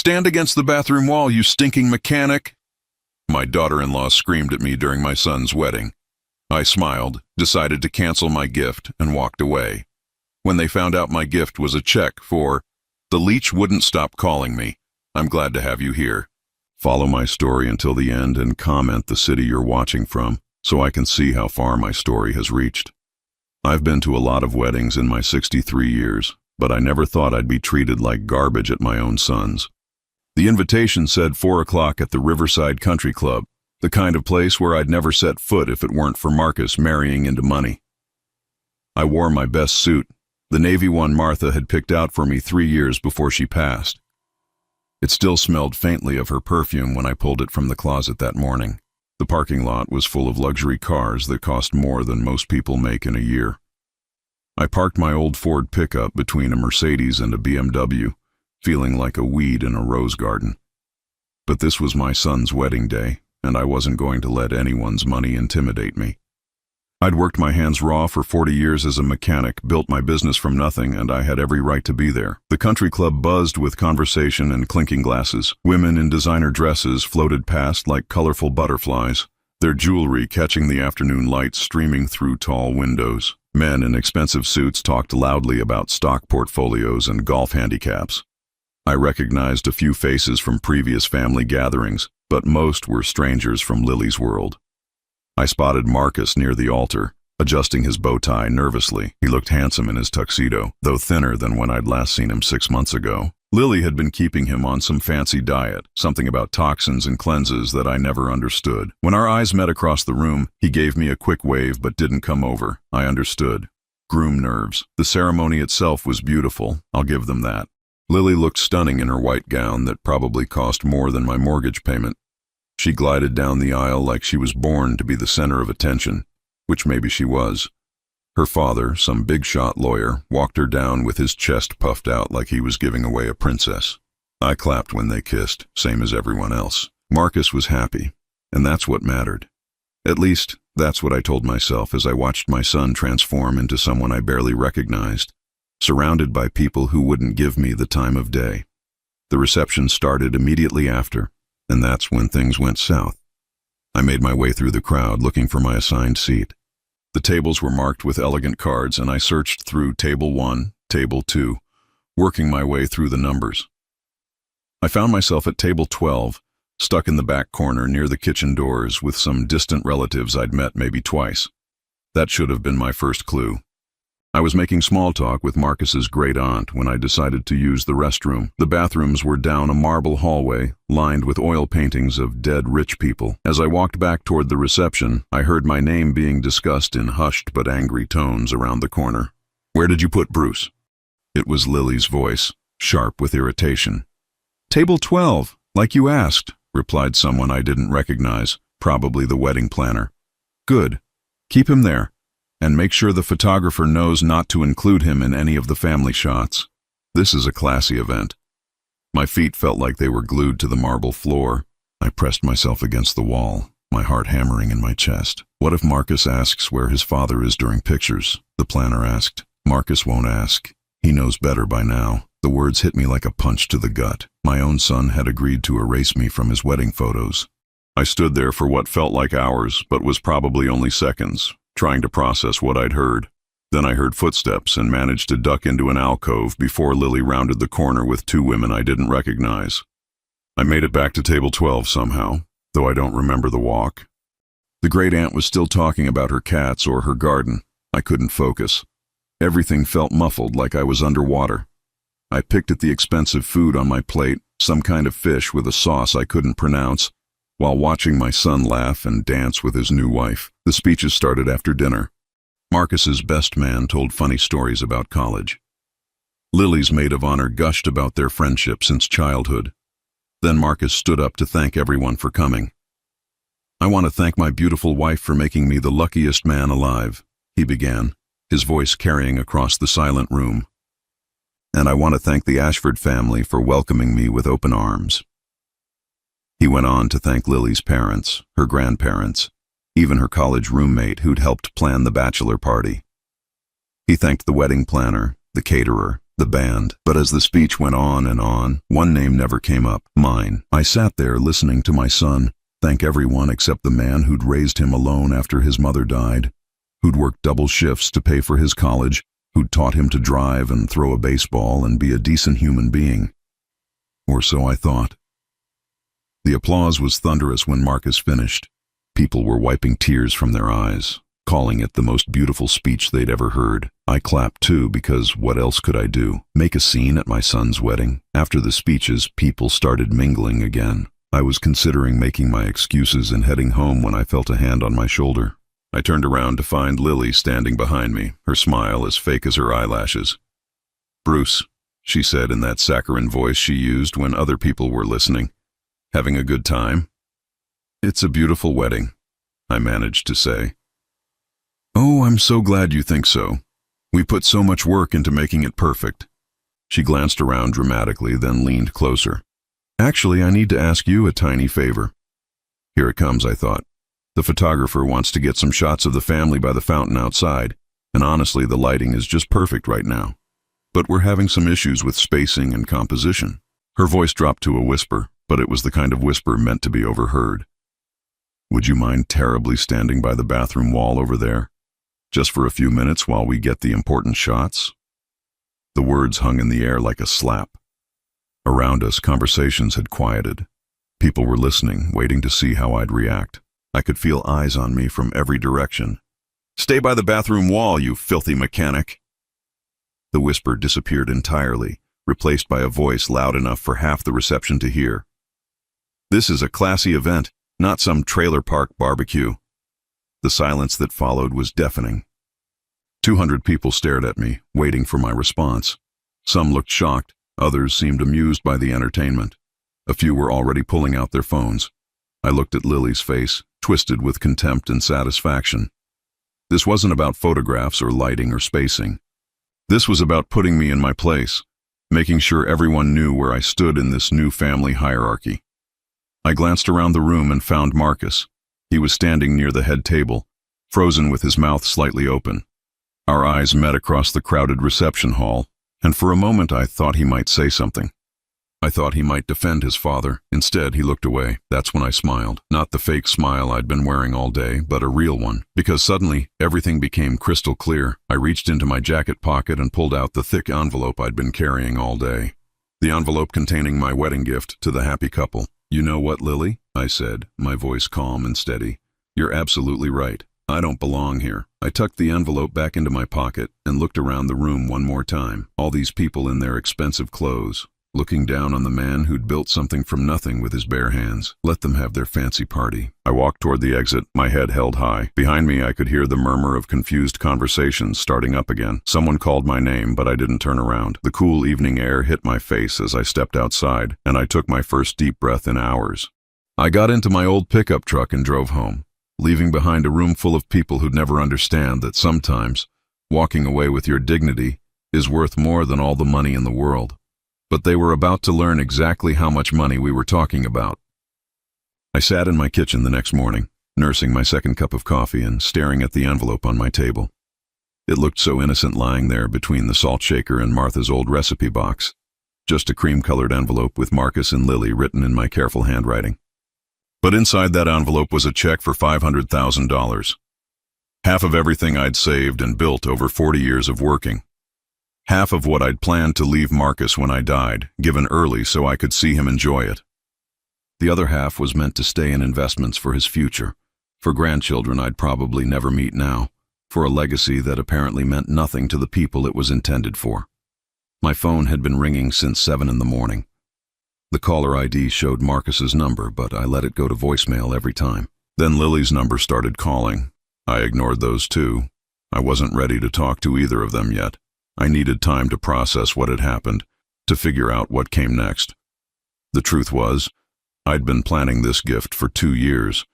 Stand against the bathroom wall, you stinking mechanic! My daughter-in-law screamed at me during my son's wedding. I smiled, decided to cancel my gift, and walked away. When they found out my gift was a check for "The leech wouldn't stop calling me. I'm glad to have you here." Follow my story until the end and comment the city you're watching from so I can see how far my story has reached. I've been to a lot of weddings in my 63 years, but I never thought I'd be treated like garbage at my own son's. The invitation said 4 o'clock at the Riverside Country Club, the kind of place where I'd never set foot if it weren't for Marcus marrying into money. I wore my best suit, the navy one Martha had picked out for me 3 years before she passed. It still smelled faintly of her perfume when I pulled it from the closet that morning. The parking lot was full of luxury cars that cost more than most people make in a year. I parked my old Ford pickup between a Mercedes and a BMW, feeling like a weed in a rose garden. But this was my son's wedding day, and I wasn't going to let anyone's money intimidate me. I'd worked my hands raw for 40 years as a mechanic, built my business from nothing, and I had every right to be there. The country club buzzed with conversation and clinking glasses. Women in designer dresses floated past like colorful butterflies, their jewelry catching the afternoon light streaming through tall windows. Men in expensive suits talked loudly about stock portfolios and golf handicaps. I recognized a few faces from previous family gatherings, but most were strangers from Lily's world. I spotted Marcus near the altar, adjusting his bow tie nervously. He looked handsome in his tuxedo, though thinner than when I'd last seen him 6 months ago. Lily had been keeping him on some fancy diet, something about toxins and cleanses that I never understood. When our eyes met across the room, he gave me a quick wave but didn't come over. I understood. Groom nerves. The ceremony itself was beautiful, I'll give them that. Lily looked stunning in her white gown that probably cost more than my mortgage payment. She glided down the aisle like she was born to be the center of attention, which maybe she was. Her father, some big-shot lawyer, walked her down with his chest puffed out like he was giving away a princess. I clapped when they kissed, same as everyone else. Marcus was happy, and that's what mattered. At least, that's what I told myself as I watched my son transform into someone I barely recognized, surrounded by people who wouldn't give me the time of day. The reception started immediately after, and that's when things went south. I made my way through the crowd looking for my assigned seat. The tables were marked with elegant cards, and I searched through table 1, table 2, working my way through the numbers. I found myself at table 12, stuck in the back corner near the kitchen doors with some distant relatives I'd met maybe twice. That should have been my first clue. I was making small talk with Marcus's great aunt when I decided to use the restroom. The bathrooms were down a marble hallway, lined with oil paintings of dead rich people. As I walked back toward the reception, I heard my name being discussed in hushed but angry tones around the corner. "Where did you put Bruce?" It was Lily's voice, sharp with irritation. "Table 12, like you asked," replied someone I didn't recognize, probably the wedding planner. "Good. Keep him there. And make sure the photographer knows not to include him in any of the family shots. This is a classy event." My feet felt like they were glued to the marble floor. I pressed myself against the wall, my heart hammering in my chest. What if Marcus asks where his father is during pictures? The planner asked. Marcus won't ask. He knows better by now. The words hit me like a punch to the gut. My own son had agreed to erase me from his wedding photos. I stood there for what felt like hours, but was probably only seconds, trying to process what I'd heard. Then I heard footsteps and managed to duck into an alcove before Lily rounded the corner with 2 women I didn't recognize. I made it back to table 12 somehow, though I don't remember the walk. The great aunt was still talking about her cats or her garden. I couldn't focus. Everything felt muffled, like I was underwater. I picked at the expensive food on my plate, some kind of fish with a sauce I couldn't pronounce, while watching my son laugh and dance with his new wife. The speeches started after dinner. Marcus's best man told funny stories about college. Lily's maid of honor gushed about their friendship since childhood. Then Marcus stood up to thank everyone for coming. "I want to thank my beautiful wife for making me the luckiest man alive," he began, his voice carrying across the silent room. "And I want to thank the Ashford family for welcoming me with open arms." He went on to thank Lily's parents, her grandparents, even her college roommate who'd helped plan the bachelor party. He thanked the wedding planner, the caterer, the band. But as the speech went on and on, one name never came up, mine. I sat there listening to my son thank everyone except the man who'd raised him alone after his mother died, who'd worked double shifts to pay for his college, who'd taught him to drive and throw a baseball and be a decent human being. Or so I thought. The applause was thunderous when Marcus finished. People were wiping tears from their eyes, calling it the most beautiful speech they'd ever heard. I clapped too, because what else could I do? Make a scene at my son's wedding? After the speeches, people started mingling again. I was considering making my excuses and heading home when I felt a hand on my shoulder. I turned around to find Lily standing behind me, her smile as fake as her eyelashes. "Bruce," she said in that saccharine voice she used when other people were listening. "Having a good time?" "It's a beautiful wedding," I managed to say. "Oh, I'm so glad you think so. We put so much work into making it perfect." She glanced around dramatically, then leaned closer. "Actually, I need to ask you a tiny favor." Here it comes, I thought. The photographer wants to get some shots of the family by the fountain outside, and honestly, the lighting is just perfect right now. But we're having some issues with spacing and composition. Her voice dropped to a whisper, but it was the kind of whisper meant to be overheard. "Would you mind terribly standing by the bathroom wall over there, just for a few minutes while we get the important shots?" The words hung in the air like a slap. Around us, conversations had quieted. People were listening, waiting to see how I'd react. I could feel eyes on me from every direction. "Stay by the bathroom wall, you filthy mechanic." The whisper disappeared entirely, replaced by a voice loud enough for half the reception to hear. "This is a classy event, not some trailer park barbecue." The silence that followed was deafening. 200 people stared at me, waiting for my response. Some looked shocked, others seemed amused by the entertainment. A few were already pulling out their phones. I looked at Lily's face, twisted with contempt and satisfaction. This wasn't about photographs or lighting or spacing. This was about putting me in my place, making sure everyone knew where I stood in this new family hierarchy. I glanced around the room and found Marcus. He was standing near the head table, frozen with his mouth slightly open. Our eyes met across the crowded reception hall, and for a moment I thought he might say something. I thought he might defend his father. Instead, he looked away. That's when I smiled. Not the fake smile I'd been wearing all day, but a real one. Because suddenly, everything became crystal clear. I reached into my jacket pocket and pulled out the thick envelope I'd been carrying all day. The envelope containing my wedding gift to the happy couple. "You know what, Lily?" I said, my voice calm and steady. "You're absolutely right. I don't belong here." I tucked the envelope back into my pocket and looked around the room one more time. All these people in their expensive clothes, looking down on the man who'd built something from nothing with his bare hands. Let them have their fancy party. I walked toward the exit, my head held high. Behind me, I could hear the murmur of confused conversations starting up again. Someone called my name, but I didn't turn around. The cool evening air hit my face as I stepped outside, and I took my first deep breath in hours. I got into my old pickup truck and drove home, leaving behind a room full of people who'd never understand that sometimes walking away with your dignity is worth more than all the money in the world. But they were about to learn exactly how much money we were talking about. I sat in my kitchen the next morning, nursing my second cup of coffee and staring at the envelope on my table. It looked so innocent lying there between the salt shaker and Martha's old recipe box. Just a cream-colored envelope with Marcus and Lily written in my careful handwriting. But inside that envelope was a check for $500,000. Half of everything I'd saved and built over 40 years of working. Half of what I'd planned to leave Marcus when I died, given early so I could see him enjoy it. The other half was meant to stay in investments for his future, for grandchildren I'd probably never meet now, for a legacy that apparently meant nothing to the people it was intended for. My phone had been ringing since 7 in the morning. The caller ID showed Marcus's number, but I let it go to voicemail every time. Then Lily's number started calling. I ignored those too. I wasn't ready to talk to either of them yet. I needed time to process what had happened, to figure out what came next. The truth was, I'd been planning this gift for 2 years.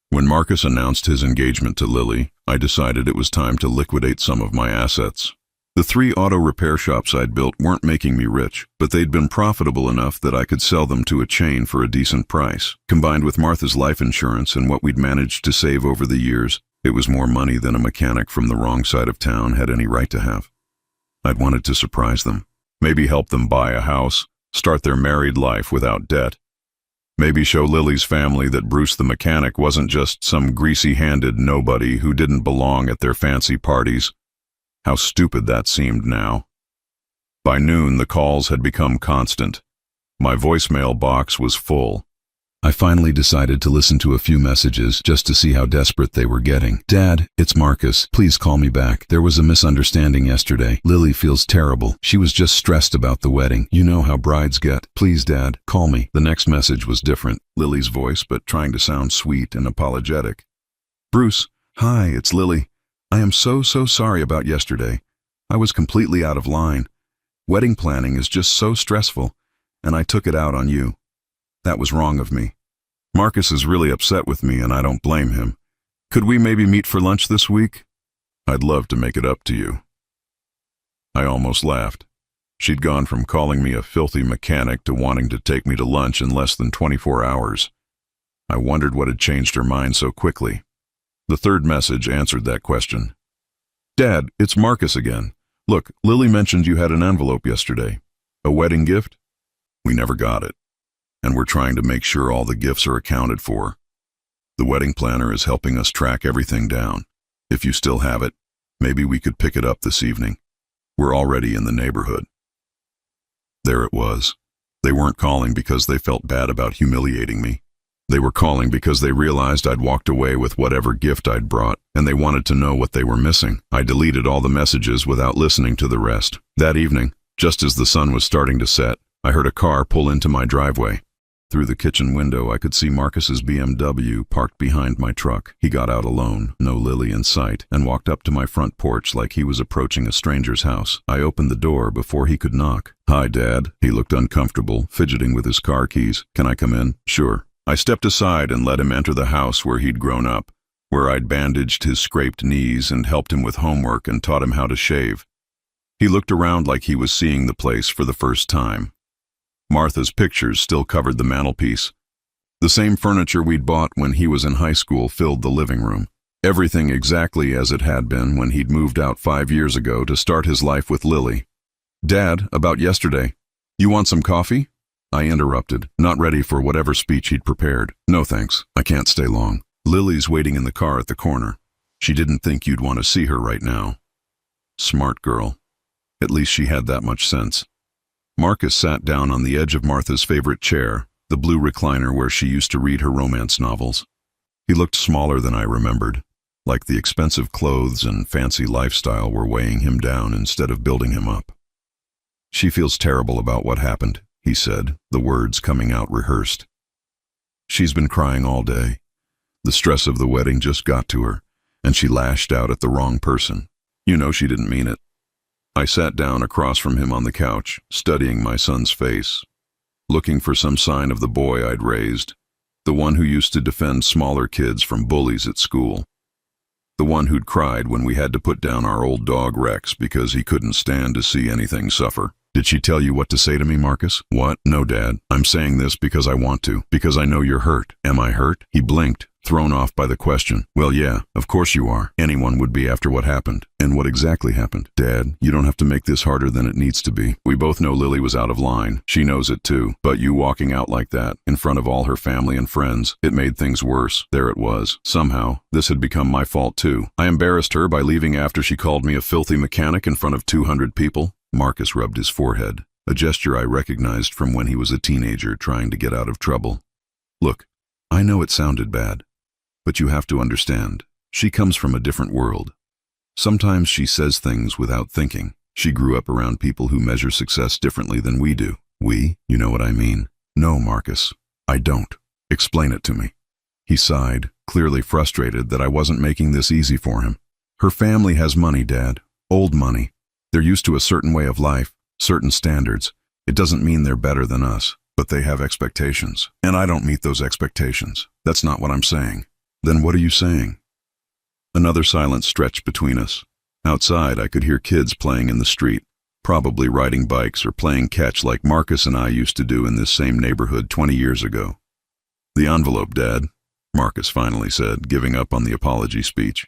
When Marcus announced his engagement to Lily, I decided it was time to liquidate some of my assets. The 3 auto repair shops I'd built weren't making me rich, but they'd been profitable enough that I could sell them to a chain for a decent price. Combined with Martha's life insurance and what we'd managed to save over the years, it was more money than a mechanic from the wrong side of town had any right to have. I'd wanted to surprise them. Maybe help them buy a house, start their married life without debt. Maybe show Lily's family that Bruce the mechanic wasn't just some greasy-handed nobody who didn't belong at their fancy parties. How stupid that seemed now. By noon, the calls had become constant. My voicemail box was full. I finally decided to listen to a few messages just to see how desperate they were getting. "Dad, it's Marcus. Please call me back. There was a misunderstanding yesterday. Lily feels terrible. She was just stressed about the wedding. You know how brides get. Please, Dad, call me." The next message was different. Lily's voice, but trying to sound sweet and apologetic. "Bruce, hi, it's Lily. I am so sorry about yesterday. I was completely out of line. Wedding planning is just so stressful, and I took it out on you. That was wrong of me. Marcus is really upset with me, and I don't blame him. Could we maybe meet for lunch this week? I'd love to make it up to you." I almost laughed. She'd gone from calling me a filthy mechanic to wanting to take me to lunch in less than 24 hours. I wondered what had changed her mind so quickly. The third message answered that question. "Dad, it's Marcus again. Look, Lily mentioned you had an envelope yesterday. A wedding gift? We never got it. And we're trying to make sure all the gifts are accounted for. The wedding planner is helping us track everything down. If you still have it, maybe we could pick it up this evening. We're already in the neighborhood." There it was. They weren't calling because they felt bad about humiliating me. They were calling because they realized I'd walked away with whatever gift I'd brought, and they wanted to know what they were missing. I deleted all the messages without listening to the rest. That evening, just as the sun was starting to set, I heard a car pull into my driveway. Through the kitchen window, I could see Marcus's BMW parked behind my truck. He got out alone, no Lily in sight, and walked up to my front porch like he was approaching a stranger's house. I opened the door before he could knock. "Hi, Dad." He looked uncomfortable, fidgeting with his car keys. "Can I come in?" "Sure." I stepped aside and let him enter the house where he'd grown up, where I'd bandaged his scraped knees and helped him with homework and taught him how to shave. He looked around like he was seeing the place for the first time. Martha's pictures still covered the mantelpiece. The same furniture we'd bought when he was in high school filled the living room. Everything exactly as it had been when he'd moved out 5 years ago to start his life with Lily. "Dad, about yesterday. You want some coffee?" I interrupted, not ready for whatever speech he'd prepared. "No thanks, I can't stay long. Lily's waiting in the car at the corner. She didn't think you'd want to see her right now." Smart girl. At least she had that much sense. Marcus sat down on the edge of Martha's favorite chair, the blue recliner where she used to read her romance novels. He looked smaller than I remembered, like the expensive clothes and fancy lifestyle were weighing him down instead of building him up. "She feels terrible about what happened," he said, the words coming out rehearsed. "She's been crying all day. The stress of the wedding just got to her, and she lashed out at the wrong person. You know she didn't mean it." I sat down across from him on the couch, studying my son's face, looking for some sign of the boy I'd raised, the one who used to defend smaller kids from bullies at school, the one who'd cried when we had to put down our old dog Rex because he couldn't stand to see anything suffer. "Did she tell you what to say to me, Marcus?" "What? No, Dad. I'm saying this because I want to, because I know you're hurt." "Am I hurt?" He blinked, thrown off by the question. "Well, yeah, of course you are. Anyone would be after what happened." "And what exactly happened?" "Dad, you don't have to make this harder than it needs to be. We both know Lily was out of line. She knows it too. But you walking out like that, in front of all her family and friends, it made things worse. There it was. Somehow, this had become my fault too. I embarrassed her by leaving after she called me a filthy mechanic in front of 200 people. Marcus rubbed his forehead, a gesture I recognized from when he was a teenager trying to get out of trouble. "Look, I know it sounded bad, but you have to understand, she comes from a different world. Sometimes she says things without thinking. She grew up around people who measure success differently than we do." "We? You know what I mean." "No, Marcus, I don't. Explain it to me." He sighed, clearly frustrated that I wasn't making this easy for him. "Her family has money, Dad. Old money. They're used to a certain way of life, certain standards. It doesn't mean they're better than us, but they have expectations. And I don't meet those expectations. That's not what I'm saying." "Then what are you saying?" Another silence stretched between us. Outside, I could hear kids playing in the street, probably riding bikes or playing catch like Marcus and I used to do in this same neighborhood 20 years ago. "The envelope, Dad," Marcus finally said, giving up on the apology speech.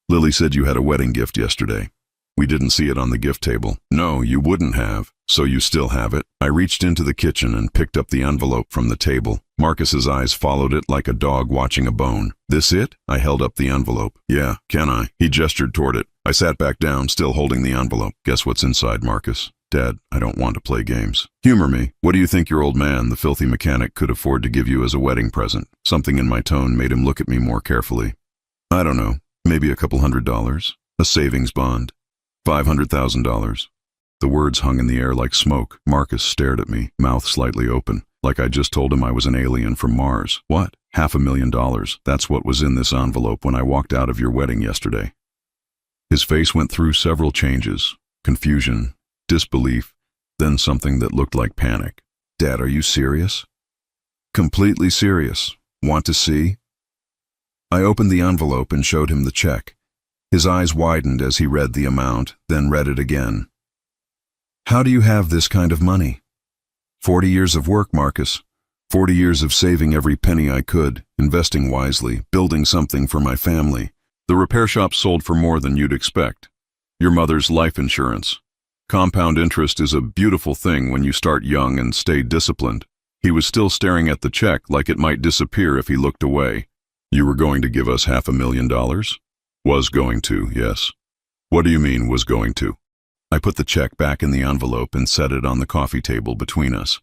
"Lily said you had a wedding gift yesterday. We didn't see it on the gift table. No, you wouldn't have. So you still have it? I reached into the kitchen and picked up the envelope from the table. Marcus's eyes followed it like a dog watching a bone. This it? I held up the envelope. Yeah, can I? He gestured toward it. I sat back down, still holding the envelope. Guess what's inside, Marcus? Dad, I don't want to play games. Humor me. What do you think your old man, the filthy mechanic, could afford to give you as a wedding present? Something in my tone made him look at me more carefully. I don't know. Maybe a couple $100. A savings bond. $500,000. The words hung in the air like smoke. Marcus stared at me, mouth slightly open, like I just told him I was an alien from Mars. What? $500,000. That's what was in this envelope when I walked out of your wedding yesterday. His face went through several changes. Confusion, disbelief, then something that looked like panic. Dad, are you serious? Completely serious. Want to see? I opened the envelope and showed him the check. His eyes widened as he read the amount, then read it again. How do you have this kind of money? 40 years of work, Marcus. 40 years of saving every penny I could, investing wisely, building something for my family. The repair shop sold for more than you'd expect. Your mother's life insurance. Compound interest is a beautiful thing when you start young and stay disciplined. He was still staring at the check like it might disappear if he looked away. You were going to give us $500,000? Was going to, yes. What do you mean, was going to? I put the check back in the envelope and set it on the coffee table between us.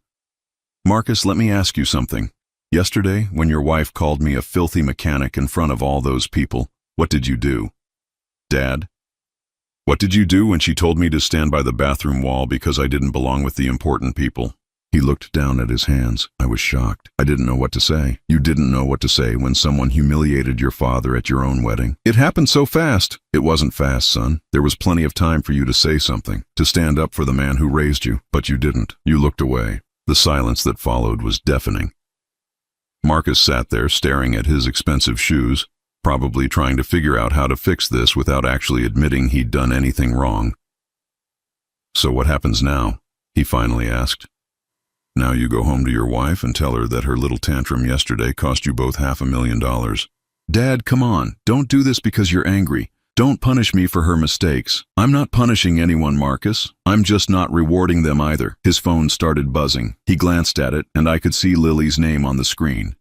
Marcus, let me ask you something. Yesterday, when your wife called me a filthy mechanic in front of all those people, what did you do? Dad? What did you do when she told me to stand by the bathroom wall because I didn't belong with the important people? He looked down at his hands. I was shocked. I didn't know what to say. You didn't know what to say when someone humiliated your father at your own wedding. It happened so fast. It wasn't fast, son. There was plenty of time for you to say something, to stand up for the man who raised you, but you didn't. You looked away. The silence that followed was deafening. Marcus sat there staring at his expensive shoes, probably trying to figure out how to fix this without actually admitting he'd done anything wrong. So what happens now? He finally asked. Now you go home to your wife and tell her that her little tantrum yesterday cost you both $500,000. Dad, come on. Don't do this because you're angry. Don't punish me for her mistakes. I'm not punishing anyone, Marcus. I'm just not rewarding them either. His phone started buzzing. He glanced at it, and I could see Lily's name on the screen.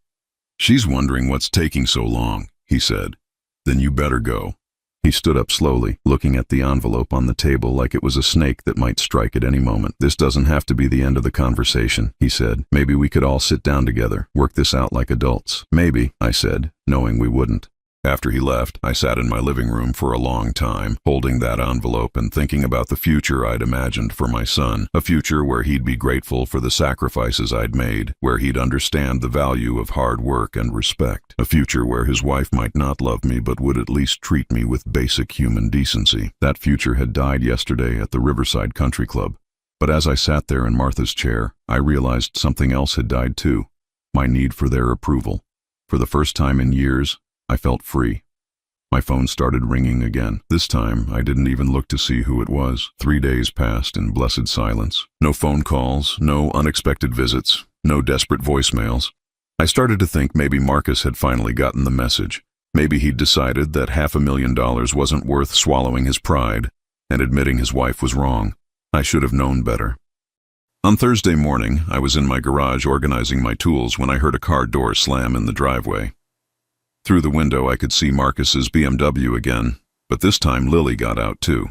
She's wondering what's taking so long, he said. Then you better go. He stood up slowly, looking at the envelope on the table like it was a snake that might strike at any moment. This doesn't have to be the end of the conversation, he said. Maybe we could all sit down together, work this out like adults. Maybe, I said, knowing we wouldn't. After he left, I sat in my living room for a long time, holding that envelope and thinking about the future I'd imagined for my son, a future where he'd be grateful for the sacrifices I'd made, where he'd understand the value of hard work and respect, a future where his wife might not love me but would at least treat me with basic human decency. That future had died yesterday at the Riverside Country Club, but as I sat there in Martha's chair, I realized something else had died too, my need for their approval. For the first time in years, I felt free. My phone started ringing again. This time, I didn't even look to see who it was. 3 days passed in blessed silence. No phone calls, no unexpected visits, no desperate voicemails. I started to think maybe Marcus had finally gotten the message. Maybe he'd decided that $500,000 wasn't worth swallowing his pride and admitting his wife was wrong. I should have known better. On Thursday morning, I was in my garage organizing my tools when I heard a car door slam in the driveway. Through the window, I could see Marcus's BMW again, but this time Lily got out too.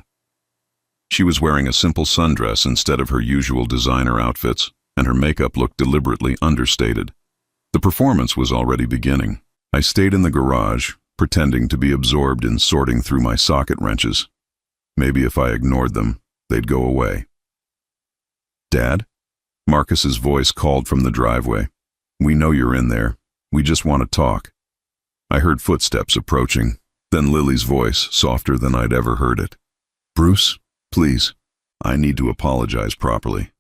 She was wearing a simple sundress instead of her usual designer outfits, and her makeup looked deliberately understated. The performance was already beginning. I stayed in the garage, pretending to be absorbed in sorting through my socket wrenches. Maybe if I ignored them, they'd go away. Dad? Marcus's voice called from the driveway. We know you're in there. We just want to talk. I heard footsteps approaching, then Lily's voice, softer than I'd ever heard it. Bruce, please, I need to apologize properly.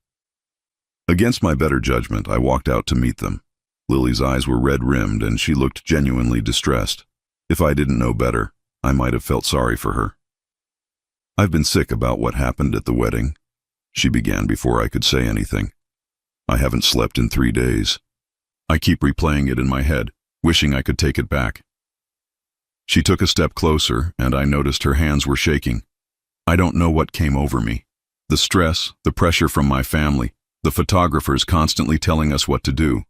Against my better judgment, I walked out to meet them. Lily's eyes were red-rimmed and she looked genuinely distressed. If I didn't know better, I might have felt sorry for her. I've been sick about what happened at the wedding, she began before I could say anything. I haven't slept in 3 days. I keep replaying it in my head, wishing I could take it back. She took a step closer, and I noticed her hands were shaking. I don't know what came over me. The stress, the pressure from my family, the photographers constantly telling us what to do.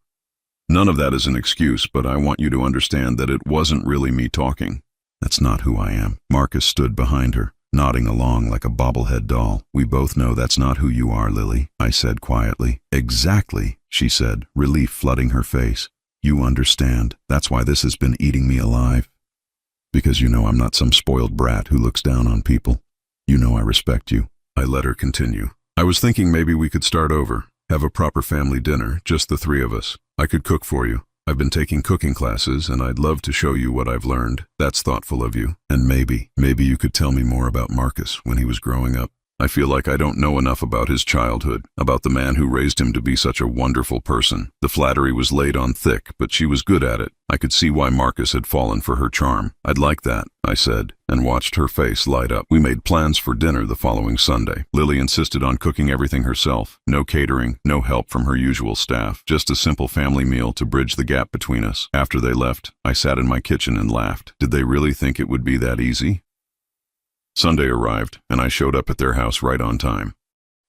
None of that is an excuse, but I want you to understand that it wasn't really me talking. That's not who I am. Marcus stood behind her, nodding along like a bobblehead doll. We both know that's not who you are, Lily, I said quietly. Exactly, she said, relief flooding her face. You understand. That's why this has been eating me alive. Because you know I'm not some spoiled brat who looks down on people. You know I respect you. I let her continue. I was thinking maybe we could start over, have a proper family dinner, just the three of us. I could cook for you. I've been taking cooking classes, and I'd love to show you what I've learned. That's thoughtful of you. And maybe you could tell me more about Marcus when he was growing up. I feel like I don't know enough about his childhood, about the man who raised him to be such a wonderful person. The flattery was laid on thick, but she was good at it. I could see why Marcus had fallen for her charm. I'd like that, I said, and watched her face light up. We made plans for dinner the following Sunday. Lily insisted on cooking everything herself. No catering, no help from her usual staff. Just a simple family meal to bridge the gap between us. After they left, I sat in my kitchen and laughed. Did they really think it would be that easy? Sunday arrived, and I showed up at their house right on time.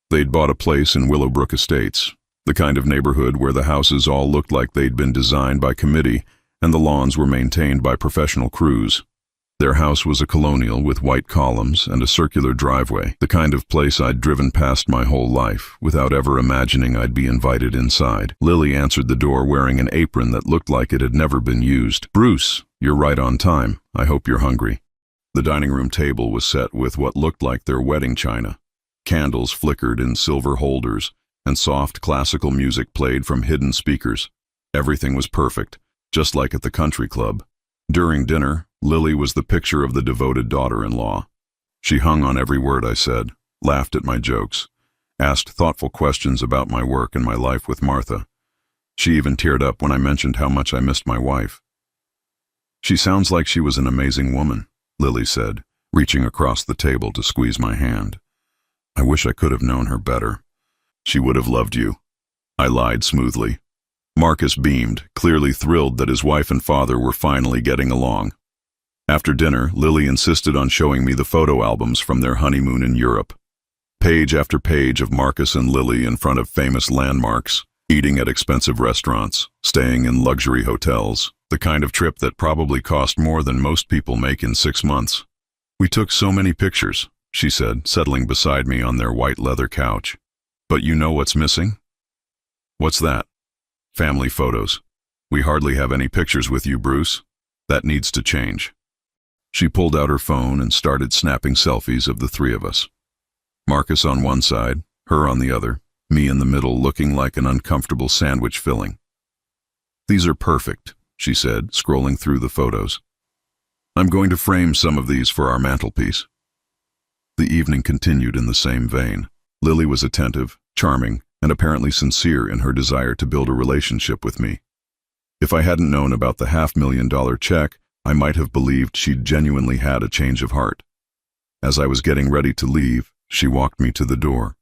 They'd bought a place in Willowbrook Estates, the kind of neighborhood where the houses all looked like they'd been designed by committee and the lawns were maintained by professional crews. Their house was a colonial with white columns and a circular driveway, the kind of place I'd driven past my whole life without ever imagining I'd be invited inside. Lily answered the door wearing an apron that looked like it had never been used. Bruce, you're right on time. I hope you're hungry. The dining room table was set with what looked like their wedding china. Candles flickered in silver holders, and soft classical music played from hidden speakers. Everything was perfect, just like at the country club. During dinner, Lily was the picture of the devoted daughter-in-law. She hung on every word I said, laughed at my jokes, asked thoughtful questions about my work and my life with Martha. She even teared up when I mentioned how much I missed my wife. She sounds like she was an amazing woman, Lily said, reaching across the table to squeeze my hand. I wish I could have known her better. She would have loved you. I lied smoothly. Marcus beamed, clearly thrilled that his wife and father were finally getting along. After dinner, Lily insisted on showing me the photo albums from their honeymoon in Europe. Page after page of Marcus and Lily in front of famous landmarks, eating at expensive restaurants, staying in luxury hotels, the kind of trip that probably cost more than most people make in 6 months. We took so many pictures, she said, settling beside me on their white leather couch. But you know what's missing? What's that? Family photos. We hardly have any pictures with you, Bruce. That needs to change. She pulled out her phone and started snapping selfies of the three of us. Marcus on one side, her on the other, me in the middle looking like an uncomfortable sandwich filling. These are perfect, she said, scrolling through the photos. I'm going to frame some of these for our mantelpiece. The evening continued in the same vein. Lily was attentive, charming, and apparently sincere in her desire to build a relationship with me. If I hadn't known about the $500,000 check, I might have believed she'd genuinely had a change of heart. As I was getting ready to leave, she walked me to the door.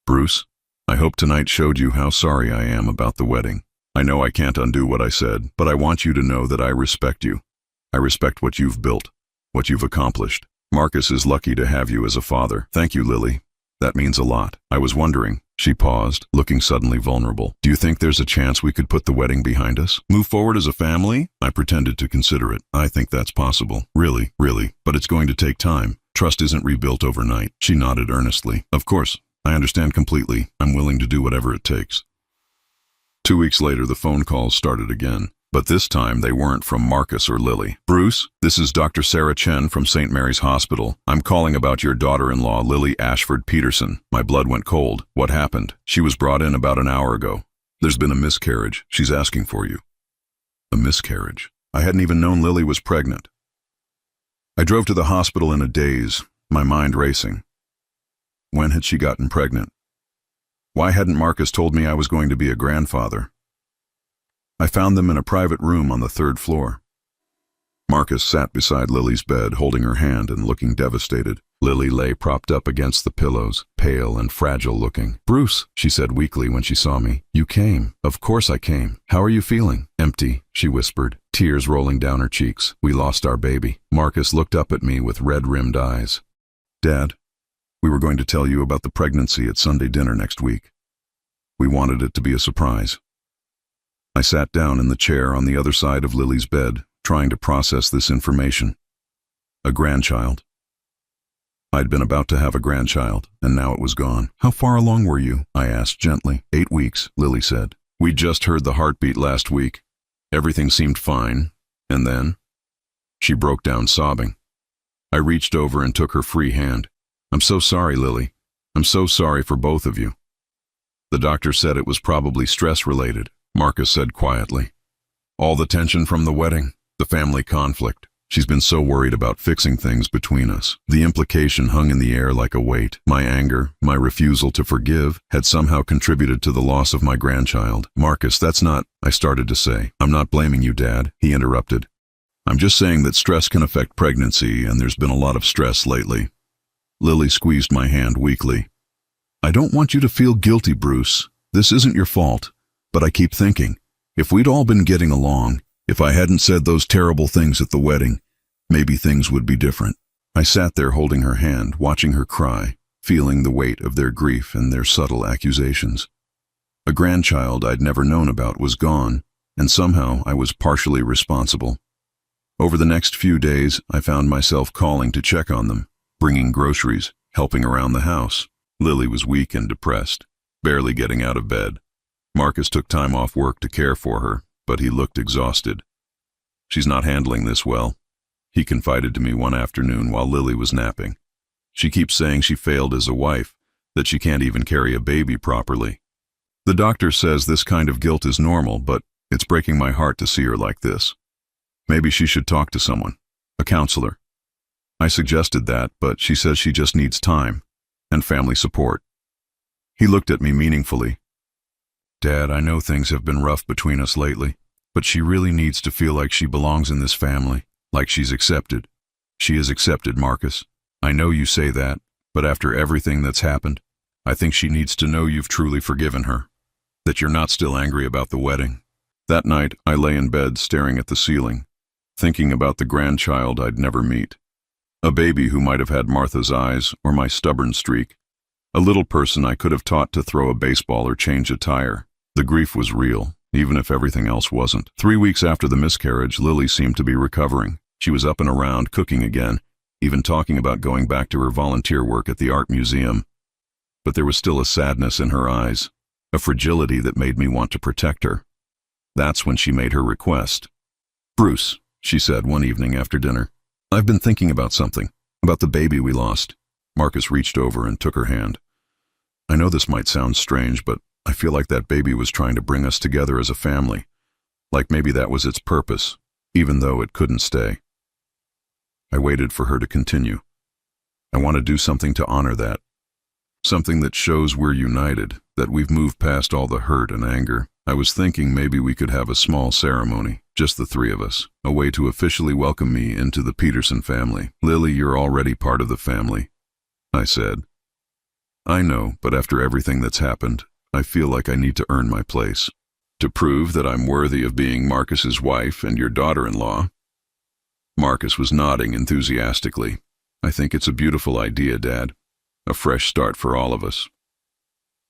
Bruce, I hope tonight showed you how sorry I am about the wedding. I know I can't undo what I said, but I want you to know that I respect you. I respect what you've built, what you've accomplished. Marcus is lucky to have you as a father. Thank you, Lily. That means a lot. I was wondering, she paused, looking suddenly vulnerable. Do you think there's a chance we could put the wedding behind us? Move forward as a family? I pretended to consider it. I think that's possible. Really, but it's going to take time. Trust isn't rebuilt overnight. She nodded earnestly. Of course, I understand completely. I'm willing to do whatever it takes. 2 weeks later, the phone calls started again. But this time, they weren't from Marcus or Lily. Bruce, this is Dr. Sarah Chen from St. Mary's Hospital. I'm calling about your daughter-in-law, Lily Ashford Peterson. My blood went cold. What happened? She was brought in about an hour ago. There's been a miscarriage. She's asking for you. A miscarriage? I hadn't even known Lily was pregnant. I drove to the hospital in a daze, my mind racing. When had she gotten pregnant? Why hadn't Marcus told me I was going to be a grandfather? I found them in a private room on the 3rd floor. Marcus sat beside Lily's bed, holding her hand and looking devastated. Lily lay propped up against the pillows, pale and fragile looking. Bruce, she said weakly when she saw me. You came. Of course I came. How are you feeling? Empty, she whispered, tears rolling down her cheeks. We lost our baby. Marcus looked up at me with red-rimmed eyes. Dad, We were going to tell you about the pregnancy at Sunday dinner next week. We wanted it to be a surprise. I sat down in the chair on the other side of Lily's bed, trying to process this information. A grandchild. I'd been about to have a grandchild, and now it was gone. How far along were you? I asked gently. 8 weeks, Lily said. We just heard the heartbeat last week. Everything seemed fine, and then... She broke down sobbing. I reached over and took her free hand. I'm so sorry, Lily. I'm so sorry for both of you. The doctor said it was probably stress-related, Marcus said quietly. All the tension from the wedding, the family conflict. She's been so worried about fixing things between us. The implication hung in the air like a weight. My anger, my refusal to forgive, had somehow contributed to the loss of my grandchild. Marcus, that's not, I started to say. I'm not blaming you, Dad, he interrupted. I'm just saying that stress can affect pregnancy, and there's been a lot of stress lately. Lily squeezed my hand weakly. I don't want you to feel guilty, Bruce. This isn't your fault. But I keep thinking, if we'd all been getting along, if I hadn't said those terrible things at the wedding, maybe things would be different. I sat there holding her hand, watching her cry, feeling the weight of their grief and their subtle accusations. A grandchild I'd never known about was gone, and somehow I was partially responsible. Over the next few days, I found myself calling to check on them, bringing groceries, helping around the house. Lily was weak and depressed, barely getting out of bed. Marcus took time off work to care for her, but he looked exhausted. She's not handling this well, he confided to me one afternoon while Lily was napping. She keeps saying she failed as a wife, that she can't even carry a baby properly. The doctor says this kind of guilt is normal, but it's breaking my heart to see her like this. Maybe she should talk to someone, a counselor. I suggested that, but she says she just needs time and family support. He looked at me meaningfully. Dad, I know things have been rough between us lately, but she really needs to feel like she belongs in this family, like she's accepted. She is accepted, Marcus. I know you say that, but after everything that's happened, I think she needs to know you've truly forgiven her, that you're not still angry about the wedding. That night, I lay in bed staring at the ceiling, thinking about the grandchild I'd never meet. A baby who might have had Martha's eyes or my stubborn streak. A little person I could have taught to throw a baseball or change a tire. The grief was real, even if everything else wasn't. 3 weeks after the miscarriage, Lily seemed to be recovering. She was up and around, cooking again, even talking about going back to her volunteer work at the art museum. But there was still a sadness in her eyes, a fragility that made me want to protect her. That's when she made her request. Bruce, she said one evening after dinner, I've been thinking about something, about the baby we lost. Marcus reached over and took her hand. I know this might sound strange, but I feel like that baby was trying to bring us together as a family. Like maybe that was its purpose, even though it couldn't stay. I waited for her to continue. I want to do something to honor that. Something that shows we're united, that we've moved past all the hurt and anger. I was thinking maybe we could have a small ceremony, just the three of us, a way to officially welcome me into the Peterson family. Lily, you're already part of the family, I said. I know, but after everything that's happened, I feel like I need to earn my place. To prove that I'm worthy of being Marcus's wife and your daughter-in-law. Marcus was nodding enthusiastically. I think it's a beautiful idea, Dad. A fresh start for all of us.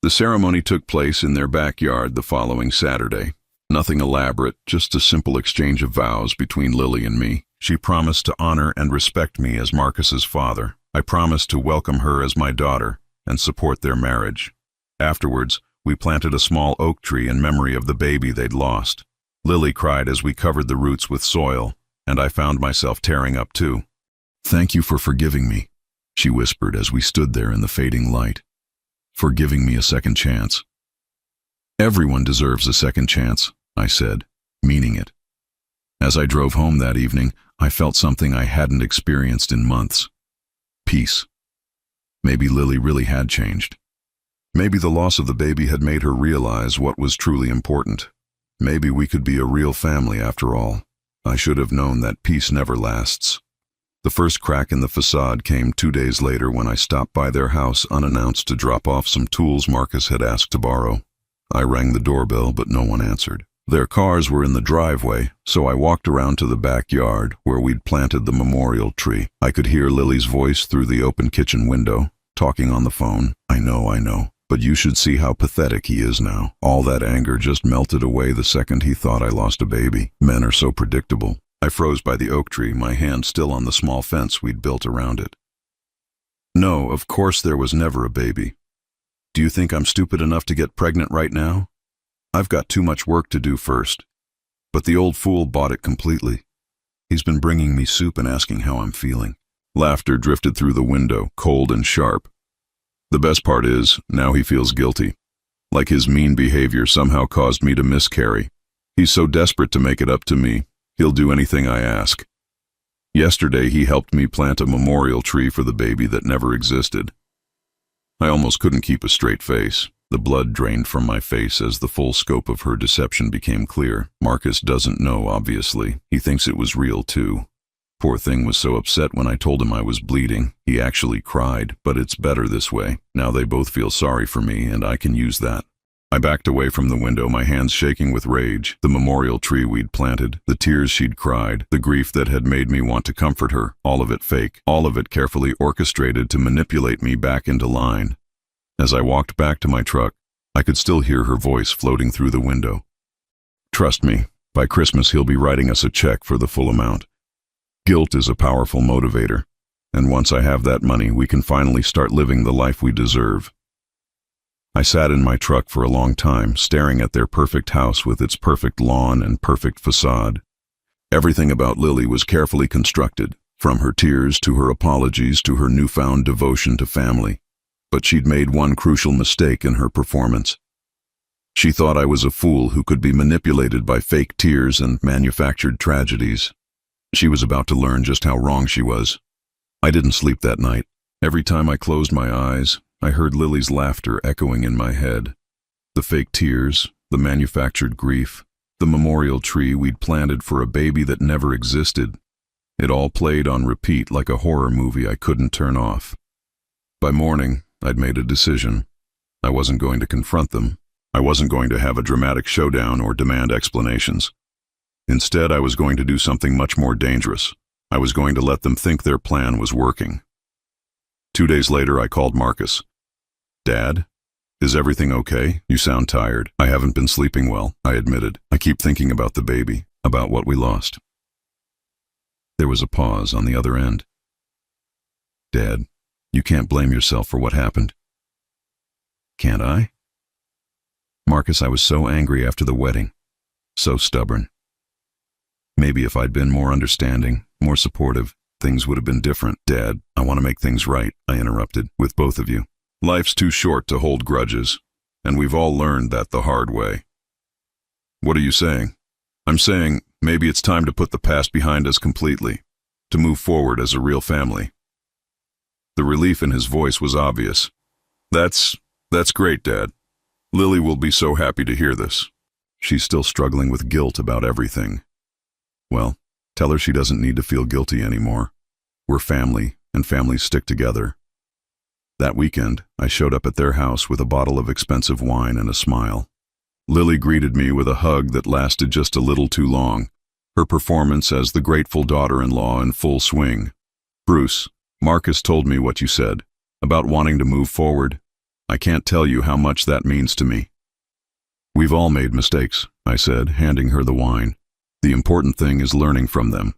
The ceremony took place in their backyard the following Saturday. Nothing elaborate, just a simple exchange of vows between Lily and me. She promised to honor and respect me as Marcus's father. I promised to welcome her as my daughter and support their marriage. Afterwards, we planted a small oak tree in memory of the baby they'd lost. Lily cried as we covered the roots with soil, and I found myself tearing up too. Thank you for forgiving me, she whispered as we stood there in the fading light. For giving me a second chance. Everyone deserves a second chance, I said, meaning it. As I drove home that evening, I felt something I hadn't experienced in months. Peace. Maybe Lily really had changed. Maybe the loss of the baby had made her realize what was truly important. Maybe we could be a real family after all. I should have known that peace never lasts. The first crack in the facade came 2 days later when I stopped by their house unannounced to drop off some tools Marcus had asked to borrow. I rang the doorbell, but no one answered. Their cars were in the driveway, so I walked around to the backyard where we'd planted the memorial tree. I could hear Lily's voice through the open kitchen window. talking on the phone. I know. But you should see how pathetic he is now. All that anger just melted away the second he thought I lost a baby. Men are so predictable. I froze by the oak tree, my hand still on the small fence we'd built around it. No, of course there was never a baby. Do you think I'm stupid enough to get pregnant right now? I've got too much work to do first. But the old fool bought it completely. He's been bringing me soup and asking how I'm feeling. Laughter drifted through the window, cold and sharp. The best part is, now he feels guilty. Like his mean behavior somehow caused me to miscarry. He's so desperate to make it up to me, he'll do anything I ask. Yesterday he helped me plant a memorial tree for the baby that never existed. I almost couldn't keep a straight face. The blood drained from my face as the full scope of her deception became clear. Marcus doesn't know, obviously. He thinks it was real too. Poor thing was so upset when I told him I was bleeding. He actually cried, but it's better this way. Now they both feel sorry for me, and I can use that. I backed away from the window, my hands shaking with rage. The memorial tree we'd planted, the tears she'd cried, the grief that had made me want to comfort her, all of it fake, all of it carefully orchestrated to manipulate me back into line. As I walked back to my truck, I could still hear her voice floating through the window. Trust me, by Christmas he'll be writing us a check for the full amount. Guilt is a powerful motivator, and once I have that money, we can finally start living the life we deserve. I sat in my truck for a long time, staring at their perfect house with its perfect lawn and perfect facade. Everything about Lily was carefully constructed, from her tears to her apologies to her newfound devotion to family. But she'd made one crucial mistake in her performance. She thought I was a fool who could be manipulated by fake tears and manufactured tragedies. She was about to learn just how wrong she was. I didn't sleep that night. Every time I closed my eyes, I heard Lily's laughter echoing in my head. The fake tears, the manufactured grief, the memorial tree we'd planted for a baby that never existed. It all played on repeat like a horror movie I couldn't turn off. By morning, I'd made a decision. I wasn't going to confront them. I wasn't going to have a dramatic showdown or demand explanations. Instead, I was going to do something much more dangerous. I was going to let them think their plan was working. 2 days later, I called Marcus. Dad, is everything okay? You sound tired. I haven't been sleeping well, I admitted. I keep thinking about the baby, about what we lost. There was a pause on the other end. Dad, you can't blame yourself for what happened. Can't I? Marcus, I was so angry after the wedding. So stubborn. Maybe if I'd been more understanding, more supportive, things would have been different. Dad, I want to make things right, I interrupted, with both of you. Life's too short to hold grudges, and we've all learned that the hard way. What are you saying? I'm saying maybe it's time to put the past behind us completely, to move forward as a real family. The relief in his voice was obvious. That's great, Dad. Lily will be so happy to hear this. She's still struggling with guilt about everything. Well, tell her she doesn't need to feel guilty anymore. We're family, and families stick together. That weekend, I showed up at their house with a bottle of expensive wine and a smile. Lily greeted me with a hug that lasted just a little too long, her performance as the grateful daughter-in-law in full swing. Bruce, Marcus told me what you said, about wanting to move forward. I can't tell you how much that means to me. We've all made mistakes, I said, handing her the wine. The important thing is learning from them.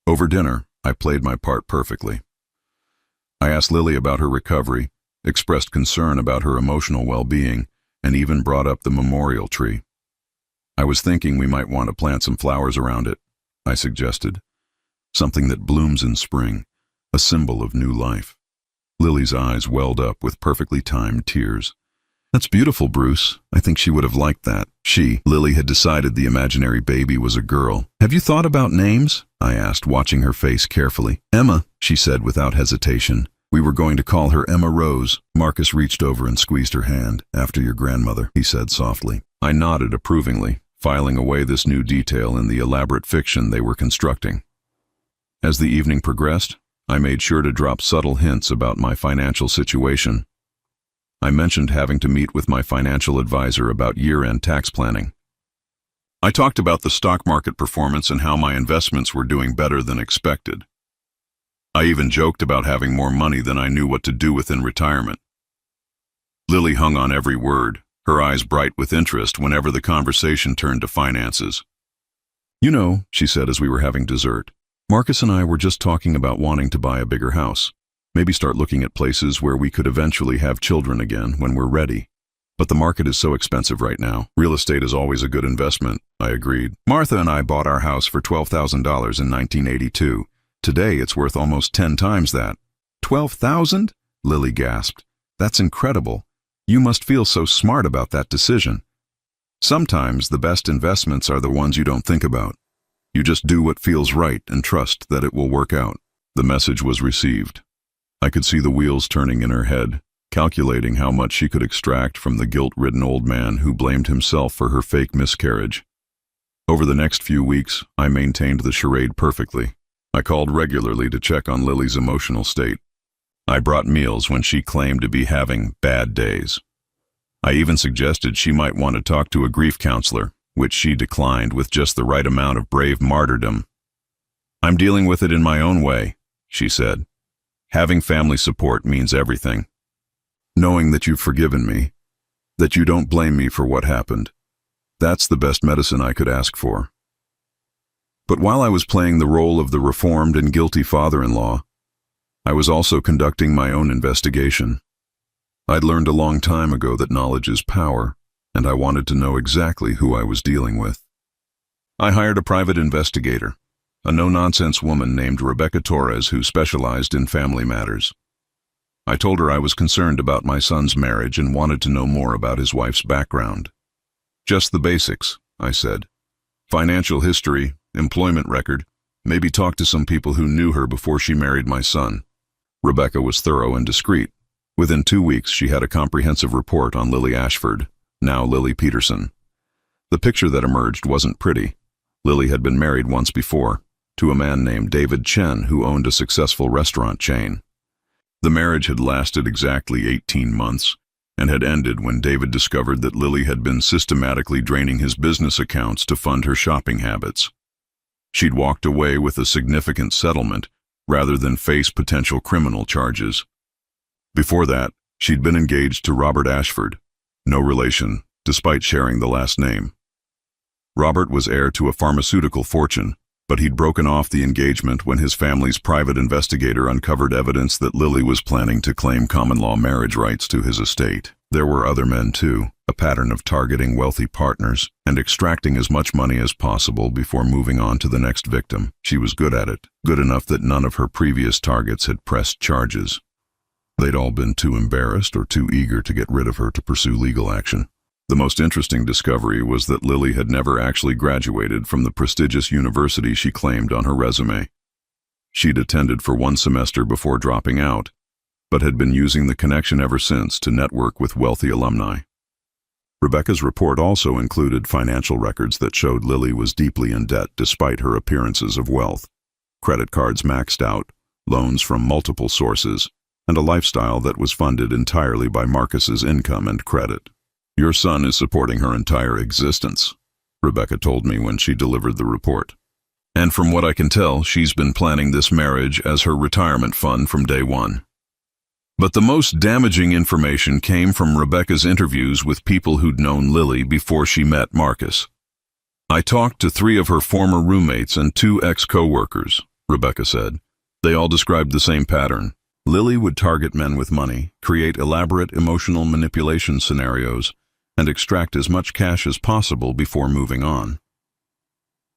Over dinner, I played my part perfectly. I asked Lily about her recovery, expressed concern about her emotional well-being, and even brought up the memorial tree. I was thinking we might want to plant some flowers around it, I suggested. Something that blooms in spring, a symbol of new life. Lily's eyes welled up with perfectly timed tears. That's beautiful, Bruce. I think she would have liked that. Lily had decided the imaginary baby was a girl. Have you thought about names? I asked, watching her face carefully. Emma, she said without hesitation. We were going to call her Emma Rose. Marcus reached over and squeezed her hand. After your grandmother, he said softly. I nodded approvingly, filing away this new detail in the elaborate fiction they were constructing. As the evening progressed, I made sure to drop subtle hints about my financial situation. I mentioned having to meet with my financial advisor about year-end tax planning. I talked about the stock market performance and how my investments were doing better than expected. I even joked about having more money than I knew what to do with in retirement. Lily hung on every word, her eyes bright with interest whenever the conversation turned to finances. "You know," she said as we were having dessert, "Marcus and I were just talking about wanting to buy a bigger house. Maybe start looking at places where we could eventually have children again when we're ready. But the market is so expensive right now. Real estate is always a good investment," I agreed. "Martha and I bought our house for $12,000 in 1982. Today it's worth almost 10 times that." "12,000?" Lily gasped. "That's incredible. You must feel so smart about that decision." "Sometimes the best investments are the ones you don't think about. You just do what feels right and trust that it will work out." The message was received. I could see the wheels turning in her head, calculating how much she could extract from the guilt-ridden old man who blamed himself for her fake miscarriage. Over the next few weeks, I maintained the charade perfectly. I called regularly to check on Lily's emotional state. I brought meals when she claimed to be having bad days. I even suggested she might want to talk to a grief counselor, which she declined with just the right amount of brave martyrdom. "I'm dealing with it in my own way," she said. "Having family support means everything. Knowing that you've forgiven me, that you don't blame me for what happened, that's the best medicine I could ask for." But while I was playing the role of the reformed and guilty father-in-law, I was also conducting my own investigation. I'd learned a long time ago that knowledge is power, and I wanted to know exactly who I was dealing with. I hired a private investigator, a no-nonsense woman named Rebecca Torres who specialized in family matters. I told her I was concerned about my son's marriage and wanted to know more about his wife's background. "Just the basics," I said. "Financial history, employment record, maybe talk to some people who knew her before she married my son." Rebecca was thorough and discreet. Within 2 weeks, she had a comprehensive report on Lily Ashford, now Lily Peterson. The picture that emerged wasn't pretty. Lily had been married once before, to a man named David Chen who owned a successful restaurant chain. The marriage had lasted exactly 18 months and had ended when David discovered that Lily had been systematically draining his business accounts to fund her shopping habits. She'd walked away with a significant settlement rather than face potential criminal charges. Before that, she'd been engaged to Robert Ashford, no relation, despite sharing the last name. Robert was heir to a pharmaceutical fortune, but he'd broken off the engagement when his family's private investigator uncovered evidence that Lily was planning to claim common-law marriage rights to his estate. There were other men too, a pattern of targeting wealthy partners and extracting as much money as possible before moving on to the next victim. She was good at it, good enough that none of her previous targets had pressed charges. They'd all been too embarrassed or too eager to get rid of her to pursue legal action. The most interesting discovery was that Lily had never actually graduated from the prestigious university she claimed on her resume. She'd attended for 1 semester before dropping out, but had been using the connection ever since to network with wealthy alumni. Rebecca's report also included financial records that showed Lily was deeply in debt despite her appearances of wealth. Credit cards maxed out, loans from multiple sources, and a lifestyle that was funded entirely by Marcus's income and credit. "Your son is supporting her entire existence," Rebecca told me when she delivered the report. "And from what I can tell, she's been planning this marriage as her retirement fund from day one." But the most damaging information came from Rebecca's interviews with people who'd known Lily before she met Marcus. "I talked to 3 of her former roommates and 2 ex-co-workers," Rebecca said. "They all described the same pattern. Lily would target men with money, create elaborate emotional manipulation scenarios, and extract as much cash as possible before moving on.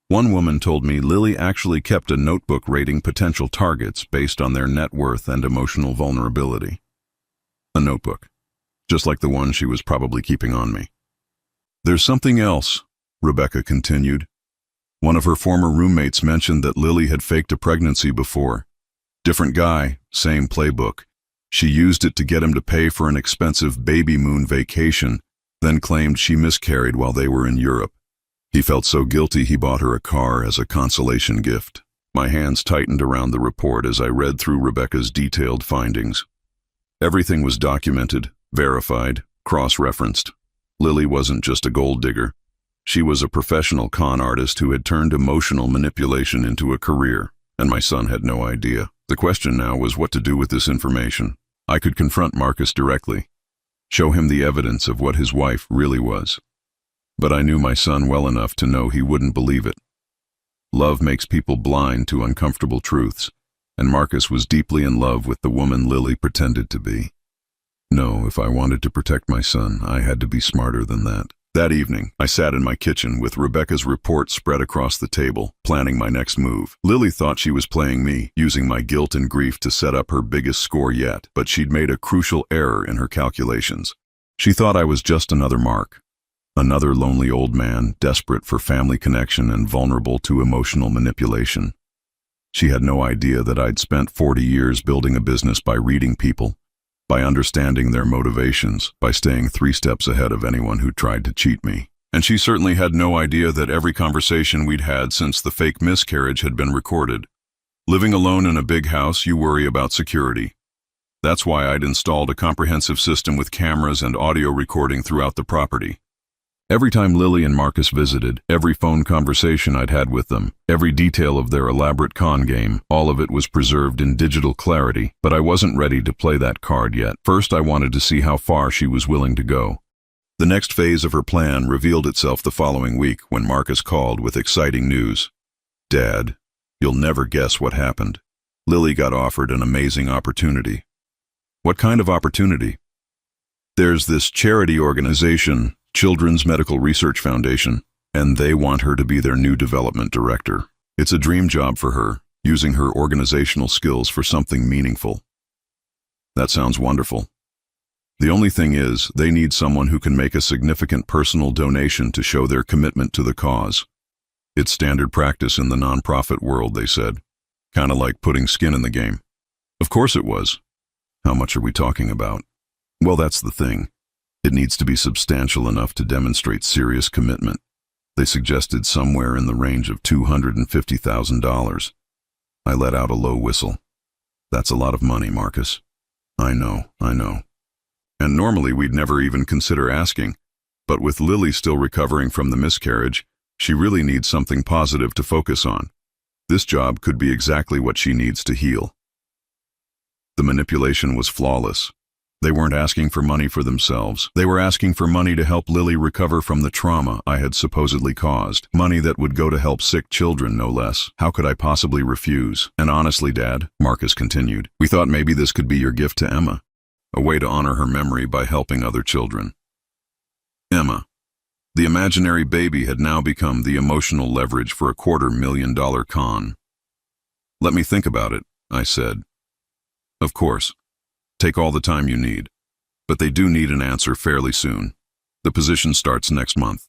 One woman told me Lily actually kept a notebook rating potential targets based on their net worth and emotional vulnerability. A notebook, just like the one she was probably keeping on me. "There's something else," Rebecca continued. "One of her former roommates mentioned that Lily had faked a pregnancy before. Different guy, same playbook. She used it to get him to pay for an expensive baby moon vacation, then claimed she miscarried while they were in Europe. He felt so guilty he bought her a car as a consolation gift." My hands tightened around the report as I read through Rebecca's detailed findings. Everything was documented, verified, cross-referenced. Lily wasn't just a gold digger. She was a professional con artist who had turned emotional manipulation into a career, and my son had no idea. The question now was what to do with this information. I could confront Marcus directly, show him the evidence of what his wife really was. But I knew my son well enough to know he wouldn't believe it. Love makes people blind to uncomfortable truths, and Marcus was deeply in love with the woman Lily pretended to be. No, if I wanted to protect my son, I had to be smarter than that. That evening, I sat in my kitchen with Rebecca's report spread across the table, planning my next move. Lily thought she was playing me, using my guilt and grief to set up her biggest score yet, but she'd made a crucial error in her calculations. She thought I was just another Mark. Another lonely old man, desperate for family connection and vulnerable to emotional manipulation. She had no idea that I'd spent 40 years building a business by reading people, by understanding their motivations, by staying 3 steps ahead of anyone who tried to cheat me. And she certainly had no idea that every conversation we'd had since the fake miscarriage had been recorded. Living alone in a big house, you worry about security. That's why I'd installed a comprehensive system with cameras and audio recording throughout the property. Every time Lily and Marcus visited, every phone conversation I'd had with them, every detail of their elaborate con game, all of it was preserved in digital clarity, but I wasn't ready to play that card yet. First, I wanted to see how far she was willing to go. The next phase of her plan revealed itself the following week when Marcus called with exciting news. Dad, you'll never guess what happened. Lily got offered an amazing opportunity. What kind of opportunity? There's this charity organization, Children's Medical Research Foundation, and they want her to be their new development director. It's a dream job for her, using her organizational skills for something meaningful. That sounds wonderful. The only thing is, they need someone who can make a significant personal donation to show their commitment to the cause. It's standard practice in the nonprofit world, they said. Kinda like putting skin in the game. Of course it was. How much are we talking about? Well, that's the thing. It needs to be substantial enough to demonstrate serious commitment. They suggested somewhere in the range of $250,000. I let out a low whistle. That's a lot of money, Marcus. I know. And normally we'd never even consider asking, but with Lily still recovering from the miscarriage, she really needs something positive to focus on. This job could be exactly what she needs to heal. The manipulation was flawless. They weren't asking for money for themselves. They were asking for money to help Lily recover from the trauma I had supposedly caused. Money that would go to help sick children, no less. How could I possibly refuse? And honestly, Dad, Marcus continued, we thought maybe this could be your gift to Emma. A way to honor her memory by helping other children. Emma. The imaginary baby had now become the emotional leverage for a $250,000 con. Let me think about it, I said. Of course. Take all the time you need. But they do need an answer fairly soon. The position starts next month.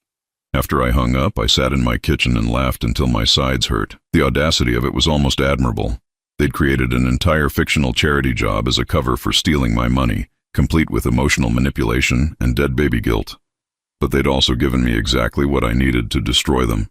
After I hung up, I sat in my kitchen and laughed until my sides hurt. The audacity of it was almost admirable. They'd created an entire fictional charity job as a cover for stealing my money, complete with emotional manipulation and dead baby guilt. But they'd also given me exactly what I needed to destroy them.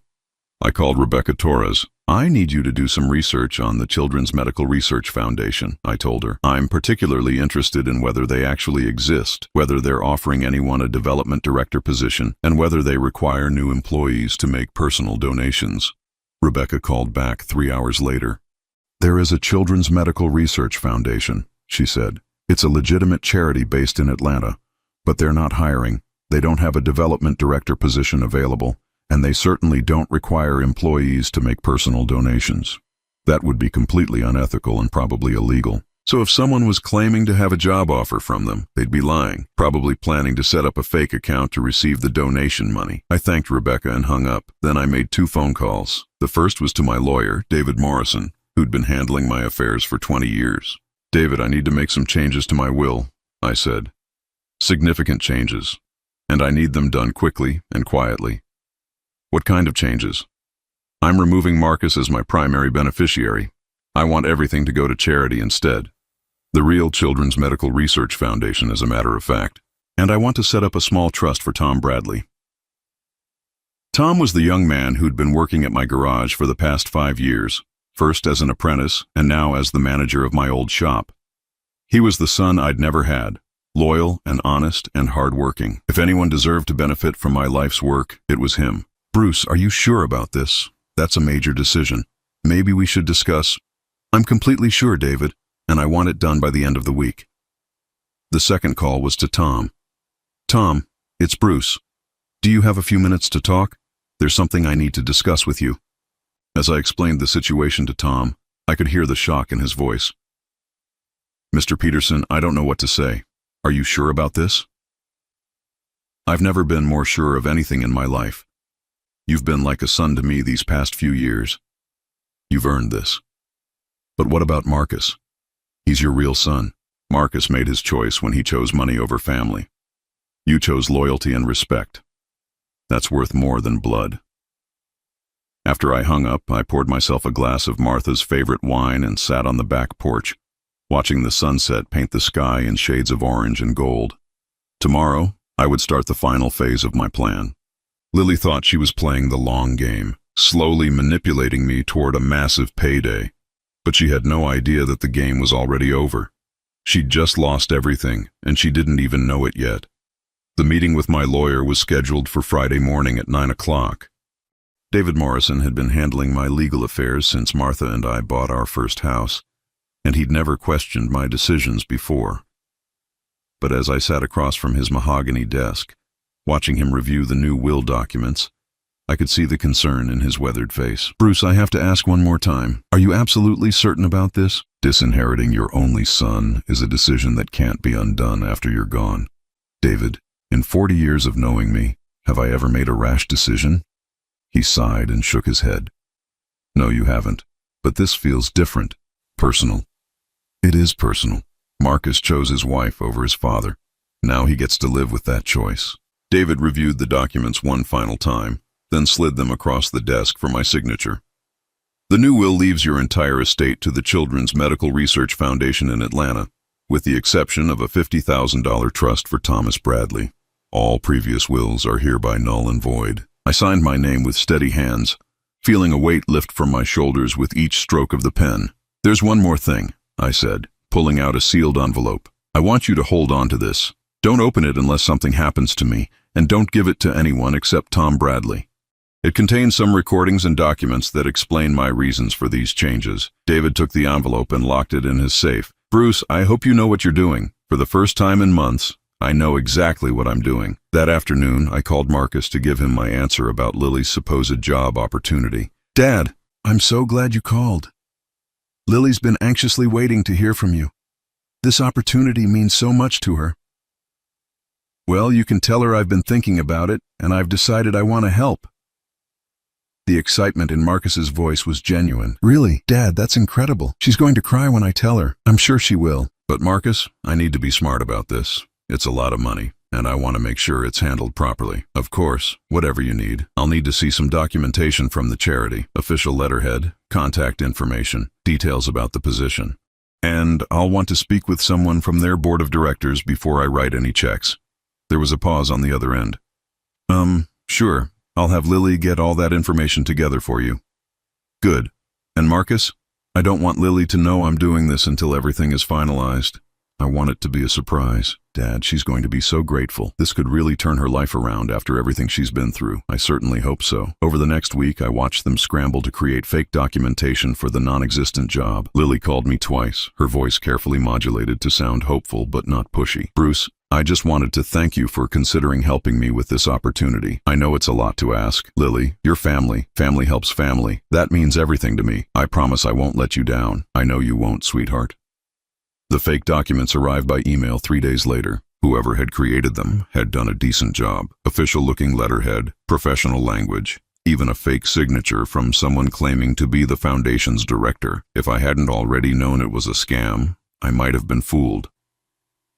I called Rebecca Torres. I need you to do some research on the Children's Medical Research Foundation, I told her. I'm particularly interested in whether they actually exist, whether they're offering anyone a development director position, and whether they require new employees to make personal donations. Rebecca called back 3 hours later. There is a Children's Medical Research Foundation, she said. It's a legitimate charity based in Atlanta, but they're not hiring. They don't have a development director position available, and they certainly don't require employees to make personal donations. That would be completely unethical and probably illegal. So if someone was claiming to have a job offer from them, they'd be lying, probably planning to set up a fake account to receive the donation money. I thanked Rebecca and hung up. Then I made 2 phone calls. The first was to my lawyer, David Morrison, who'd been handling my affairs for 20 years. David, I need to make some changes to my will, I said. Significant changes. And I need them done quickly and quietly. What kind of changes? I'm removing Marcus as my primary beneficiary. I want everything to go to charity instead. The real Children's Medical Research Foundation, as a matter of fact. And I want to set up a small trust for Tom Bradley. Tom was the young man who'd been working at my garage for the past 5 years, first as an apprentice and now as the manager of my old shop. He was the son I'd never had, loyal and honest and hardworking. If anyone deserved to benefit from my life's work, it was him. Bruce, are you sure about this? That's a major decision. Maybe we should discuss. I'm completely sure, David, and I want it done by the end of the week. The second call was to Tom. Tom, it's Bruce. Do you have a few minutes to talk? There's something I need to discuss with you. As I explained the situation to Tom, I could hear the shock in his voice. Mr. Peterson, I don't know what to say. Are you sure about this? I've never been more sure of anything in my life. You've been like a son to me these past few years. You've earned this. But what about Marcus? He's your real son. Marcus made his choice when he chose money over family. You chose loyalty and respect. That's worth more than blood. After I hung up, I poured myself a glass of Martha's favorite wine and sat on the back porch, watching the sunset paint the sky in shades of orange and gold. Tomorrow, I would start the final phase of my plan. Lily thought she was playing the long game, slowly manipulating me toward a massive payday. But she had no idea that the game was already over. She'd just lost everything, and she didn't even know it yet. The meeting with my lawyer was scheduled for Friday morning at 9 o'clock. David Morrison had been handling my legal affairs since Martha and I bought our first house, and he'd never questioned my decisions before. But as I sat across from his mahogany desk, watching him review the new will documents, I could see the concern in his weathered face. Bruce, I have to ask one more time. Are you absolutely certain about this? Disinheriting your only son is a decision that can't be undone after you're gone. David, in 40 years of knowing me, have I ever made a rash decision? He sighed and shook his head. No, you haven't. But this feels different. Personal. It is personal. Marcus chose his wife over his father. Now he gets to live with that choice. David reviewed the documents one final time, then slid them across the desk for my signature. The new will leaves your entire estate to the Children's Medical Research Foundation in Atlanta, with the exception of a $50,000 trust for Thomas Bradley. All previous wills are hereby null and void. I signed my name with steady hands, feeling a weight lift from my shoulders with each stroke of the pen. There's one more thing, I said, pulling out a sealed envelope. I want you to hold on to this. Don't open it unless something happens to me, and don't give it to anyone except Tom Bradley. It contains some recordings and documents that explain my reasons for these changes. David took the envelope and locked it in his safe. Bruce, I hope you know what you're doing. For the first time in months, I know exactly what I'm doing. That afternoon, I called Marcus to give him my answer about Lily's supposed job opportunity. Dad, I'm so glad you called. Lily's been anxiously waiting to hear from you. This opportunity means so much to her. Well, you can tell her I've been thinking about it, and I've decided I want to help. The excitement in Marcus's voice was genuine. Really, Dad, that's incredible. She's going to cry when I tell her. I'm sure she will. But Marcus, I need to be smart about this. It's a lot of money, and I want to make sure it's handled properly. Of course, whatever you need. I'll need to see some documentation from the charity, official letterhead, contact information, details about the position. And I'll want to speak with someone from their board of directors before I write any checks. There was a pause on the other end. Sure. I'll have Lily get all that information together for you. Good. And Marcus, I don't want Lily to know I'm doing this until everything is finalized. I want it to be a surprise. Dad, she's going to be so grateful. This could really turn her life around after everything she's been through. I certainly hope so. Over the next week, I watched them scramble to create fake documentation for the non-existent job. Lily called me twice, her voice carefully modulated to sound hopeful but not pushy. Bruce, I just wanted to thank you for considering helping me with this opportunity. I know it's a lot to ask. Lily, your family. Family helps family. That means everything to me. I promise I won't let you down. I know you won't, sweetheart. The fake documents arrived by email 3 days later. Whoever had created them had done a decent job. Official-looking letterhead, professional language, even a fake signature from someone claiming to be the foundation's director. If I hadn't already known it was a scam, I might have been fooled.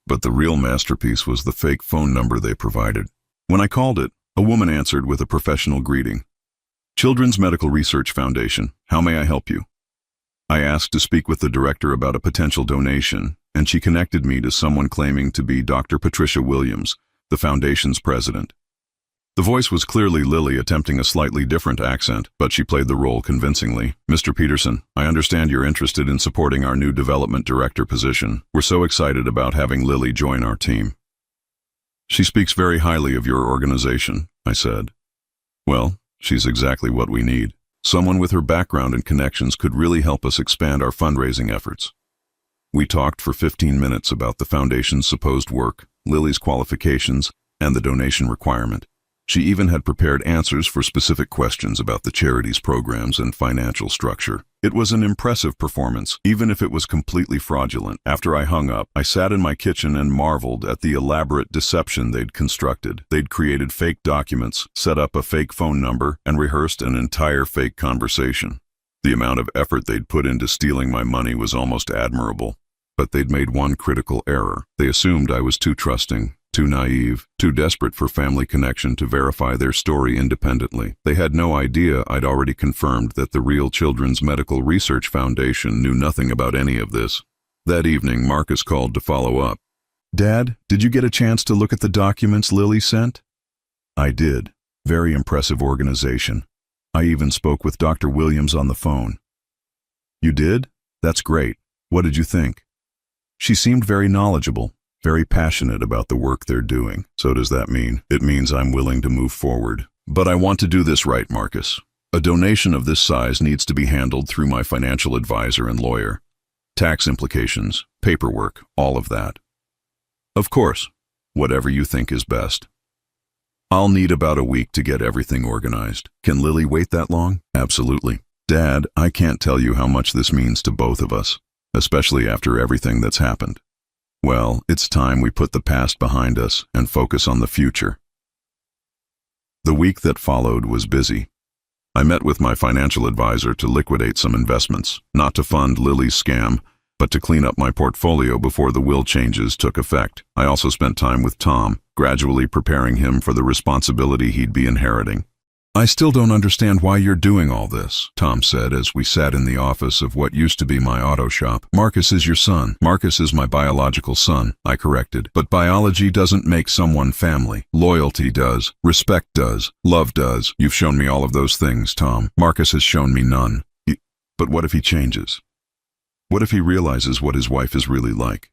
But the real masterpiece was the fake phone number they provided. When I called it, a woman answered with a professional greeting. Children's Medical Research Foundation, how may I help you? I asked to speak with the director about a potential donation, and she connected me to someone claiming to be Dr. Patricia Williams, the foundation's president. The voice was clearly Lily attempting a slightly different accent, but she played the role convincingly. Mr. Peterson, I understand you're interested in supporting our new development director position. We're so excited about having Lily join our team. She speaks very highly of your organization, I said. Well, she's exactly what we need. Someone with her background and connections could really help us expand our fundraising efforts. We talked for 15 minutes about the foundation's supposed work, Lily's qualifications, and the donation requirement. She even had prepared answers for specific questions about the charity's programs and financial structure. It was an impressive performance, even if it was completely fraudulent. After I hung up, I sat in my kitchen and marveled at the elaborate deception they'd constructed. They'd created fake documents, set up a fake phone number, and rehearsed an entire fake conversation. The amount of effort they'd put into stealing my money was almost admirable. But they'd made one critical error. They assumed I was too trusting, too naive, too desperate for family connection to verify their story independently. They had no idea I'd already confirmed that the Real Children's Medical Research Foundation knew nothing about any of this. That evening, Marcus called to follow up. "Dad, did you get a chance to look at the documents Lily sent?" I did. Very impressive organization. I even spoke with Dr. Williams on the phone. "You did? That's great. What did you think?" She seemed very knowledgeable, very passionate about the work they're doing. "So does that mean?" "It means I'm willing to move forward. But I want to do this right, Marcus. A donation of this size needs to be handled through my financial advisor and lawyer. Tax implications, paperwork, all of that." "Of course. Whatever you think is best." "I'll need about a week to get everything organized. Can Lily wait that long?" "Absolutely. Dad, I can't tell you how much this means to both of us, especially after everything that's happened. Well, it's time we put the past behind us and focus on the future." The week that followed was busy. I met with my financial advisor to liquidate some investments, not to fund Lily's scam, but to clean up my portfolio before the will changes took effect. I also spent time with Tom, gradually preparing him for the responsibility he'd be inheriting. "I still don't understand why you're doing all this," Tom said as we sat in the office of what used to be my auto shop. "Marcus is your son." "Marcus is my biological son," I corrected. "But biology doesn't make someone family. Loyalty does. Respect does. Love does. You've shown me all of those things, Tom. Marcus has shown me none." "But what if he changes? What if he realizes what his wife is really like?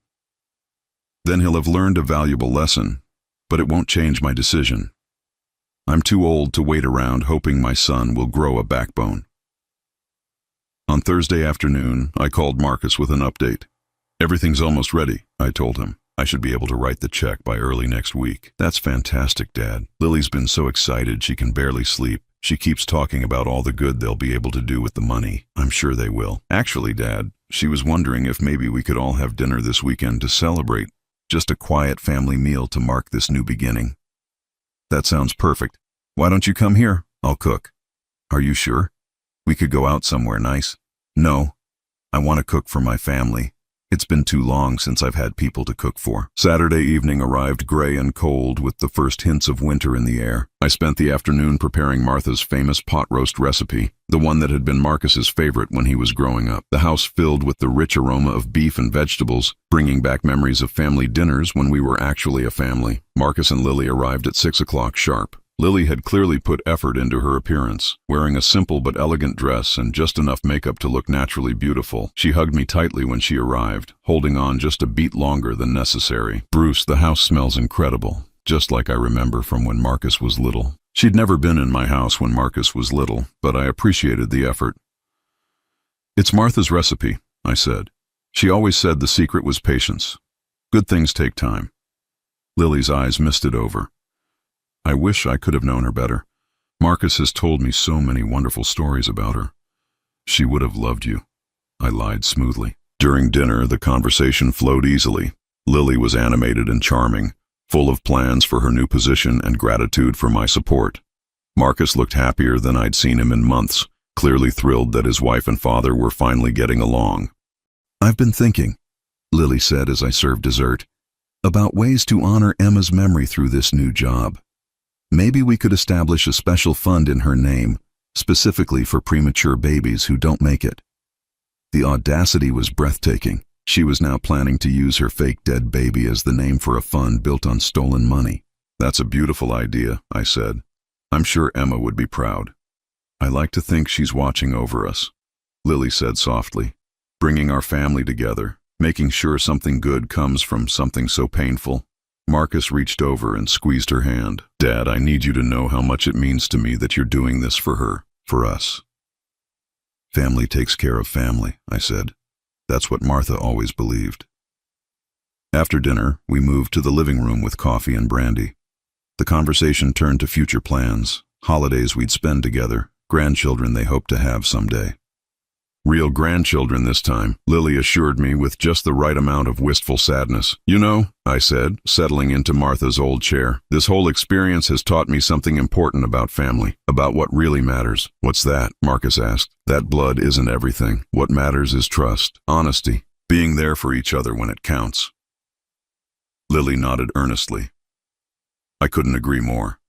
Then he'll have learned a valuable lesson, but it won't change my decision. I'm too old to wait around hoping my son will grow a backbone." On Thursday afternoon, I called Marcus with an update. "Everything's almost ready," I told him. "I should be able to write the check by early next week." "That's fantastic, Dad. Lily's been so excited she can barely sleep. She keeps talking about all the good they'll be able to do with the money. I'm sure they will." "Actually, Dad, she was wondering if maybe we could all have dinner this weekend to celebrate. Just a quiet family meal to mark this new beginning." "That sounds perfect. Why don't you come here? I'll cook." "Are you sure? We could go out somewhere nice." "No. I want to cook for my family. It's been too long since I've had people to cook for." Saturday evening arrived gray and cold with the first hints of winter in the air. I spent the afternoon preparing Martha's famous pot roast recipe, the one that had been Marcus's favorite when he was growing up. The house filled with the rich aroma of beef and vegetables, bringing back memories of family dinners when we were actually a family. Marcus and Lily arrived at 6 o'clock sharp. Lily had clearly put effort into her appearance, wearing a simple but elegant dress and just enough makeup to look naturally beautiful. She hugged me tightly when she arrived, holding on just a beat longer than necessary. "Bruce, the house smells incredible, just like I remember from when Marcus was little." She'd never been in my house when Marcus was little, but I appreciated the effort. "It's Martha's recipe," I said. "She always said the secret was patience. Good things take time." Lily's eyes misted over. "I wish I could have known her better. Marcus has told me so many wonderful stories about her." "She would have loved you," I lied smoothly. During dinner, the conversation flowed easily. Lily was animated and charming, full of plans for her new position and gratitude for my support. Marcus looked happier than I'd seen him in months, clearly thrilled that his wife and father were finally getting along. "I've been thinking," Lily said as I served dessert, "about ways to honor Emma's memory through this new job. Maybe we could establish a special fund in her name, specifically for premature babies who don't make it." The audacity was breathtaking. She was now planning to use her fake dead baby as the name for a fund built on stolen money. "That's a beautiful idea," I said. "I'm sure Emma would be proud." "I like to think she's watching over us," Lily said softly, "bringing our family together, making sure something good comes from something so painful." Marcus reached over and squeezed her hand. "Dad, I need you to know how much it means to me that you're doing this for her, for us. Family takes care of family, I said. That's what Martha always believed. After dinner, we moved to the living room with coffee and brandy. The conversation turned to future plans, holidays we'd spend together, grandchildren they hoped to have someday. Real grandchildren this time, Lily assured me with just the right amount of wistful sadness. You know, I said, settling into Martha's old chair, this whole experience has taught me something important about family, about what really matters. What's that? Marcus asked. That blood isn't everything. What matters is trust, honesty, being there for each other when it counts. Lily nodded earnestly. I couldn't agree more.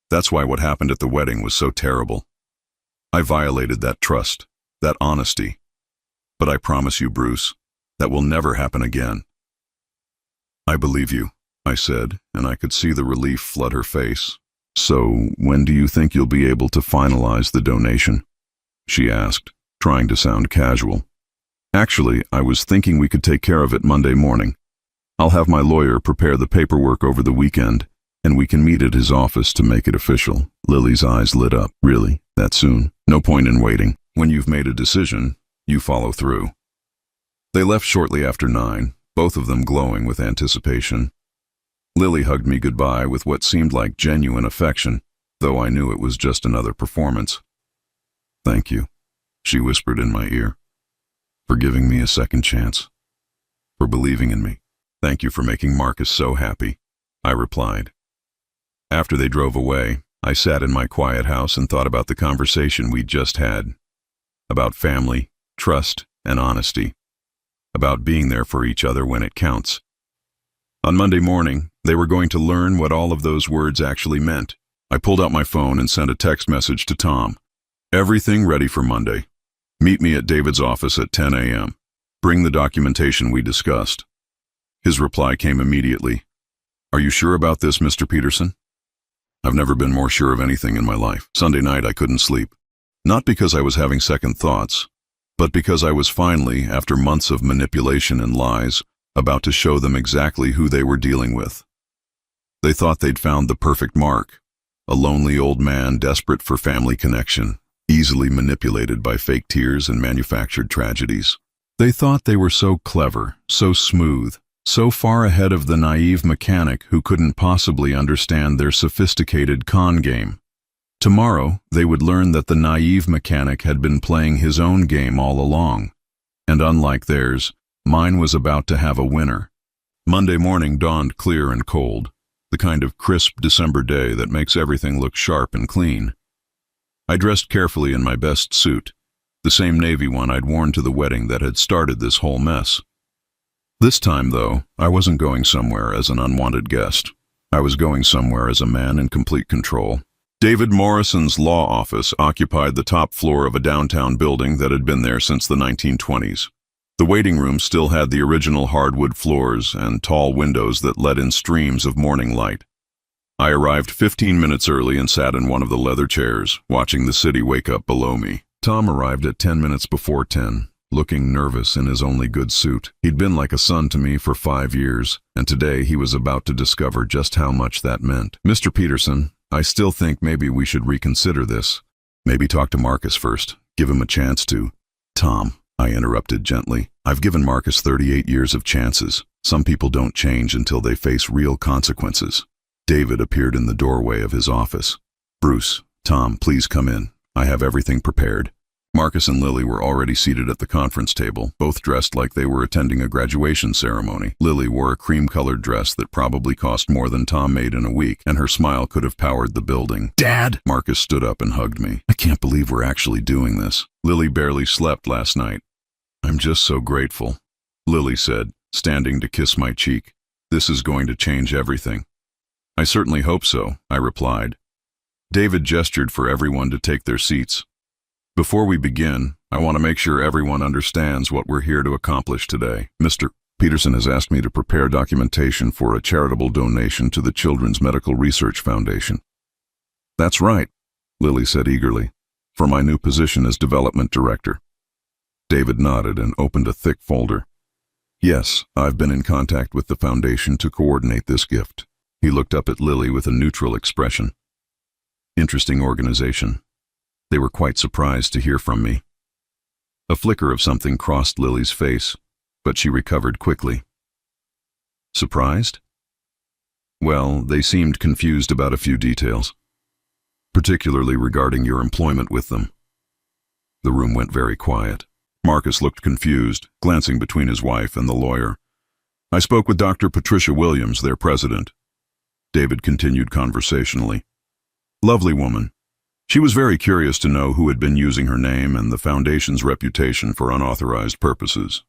That's why what happened at the wedding was so terrible. I violated that trust, that honesty. But I promise you, Bruce, that will never happen again. I believe you, I said, and I could see the relief flood her face. So, when do you think you'll be able to finalize the donation? She asked, trying to sound casual. Actually, I was thinking we could take care of it Monday morning. I'll have my lawyer prepare the paperwork over the weekend, and we can meet at his office to make it official. Lily's eyes lit up. Really? That soon? No point in waiting. When you've made a decision, you follow through. They left shortly after 9, both of them glowing with anticipation. Lily hugged me goodbye with what seemed like genuine affection, though I knew it was just another performance. Thank you, she whispered in my ear, for giving me a second chance, for believing in me. Thank you for making Marcus so happy, I replied. After they drove away, I sat in my quiet house and thought about the conversation we'd just had, about family, trust, and honesty, about being there for each other when it counts. On Monday morning, they were going to learn what all of those words actually meant. I pulled out my phone and sent a text message to Tom. Everything ready for Monday. Meet me at David's office at 10 a.m. Bring the documentation we discussed. His reply came immediately. Are you sure about this, Mr. Peterson? I've never been more sure of anything in my life. Sunday night I couldn't sleep. Not because I was having second thoughts, but because I was finally, after months of manipulation and lies, about to show them exactly who they were dealing with. They thought they'd found the perfect mark, a lonely old man desperate for family connection, easily manipulated by fake tears and manufactured tragedies. They thought they were so clever, so smooth, so far ahead of the naive mechanic who couldn't possibly understand their sophisticated con game. Tomorrow, they would learn that the naive mechanic had been playing his own game all along, and unlike theirs, mine was about to have a winner. Monday morning dawned clear and cold, the kind of crisp December day that makes everything look sharp and clean. I dressed carefully in my best suit, the same navy one I'd worn to the wedding that had started this whole mess. This time, though, I wasn't going somewhere as an unwanted guest. I was going somewhere as a man in complete control. David Morrison's law office occupied the top floor of a downtown building that had been there since the 1920s. The waiting room still had the original hardwood floors and tall windows that let in streams of morning light. I arrived 15 minutes early and sat in one of the leather chairs, watching the city wake up below me. Tom arrived at 10 minutes before 10. Looking nervous in his only good suit. He'd been like a son to me for 5 years, and today he was about to discover just how much that meant. Mr. Peterson, I still think maybe we should reconsider this. Maybe talk to Marcus first. Give him a chance to. Tom, I interrupted gently. I've given Marcus 38 years of chances. Some people don't change until they face real consequences. David appeared in the doorway of his office. Bruce, Tom, please come in. I have everything prepared. Marcus and Lily were already seated at the conference table, both dressed like they were attending a graduation ceremony. Lily wore a cream-colored dress that probably cost more than Tom made in a week, and her smile could have powered the building. Dad! Marcus stood up and hugged me. I can't believe we're actually doing this. Lily barely slept last night. I'm just so grateful, Lily said, standing to kiss my cheek. This is going to change everything. I certainly hope so, I replied. David gestured for everyone to take their seats. Before we begin, I want to make sure everyone understands what we're here to accomplish today. Mr. Peterson has asked me to prepare documentation for a charitable donation to the Children's Medical Research Foundation. That's right, Lily said eagerly, for my new position as development director. David nodded and opened a thick folder. Yes, I've been in contact with the foundation to coordinate this gift. He looked up at Lily with a neutral expression. Interesting organization. They were quite surprised to hear from me. A flicker of something crossed Lily's face, but she recovered quickly. Surprised? Well, they seemed confused about a few details, particularly regarding your employment with them. The room went very quiet. Marcus looked confused, glancing between his wife and the lawyer. I spoke with Dr. Patricia Williams, their president. David continued conversationally. Lovely woman. She was very curious to know who had been using her name and the foundation's reputation for unauthorized purposes.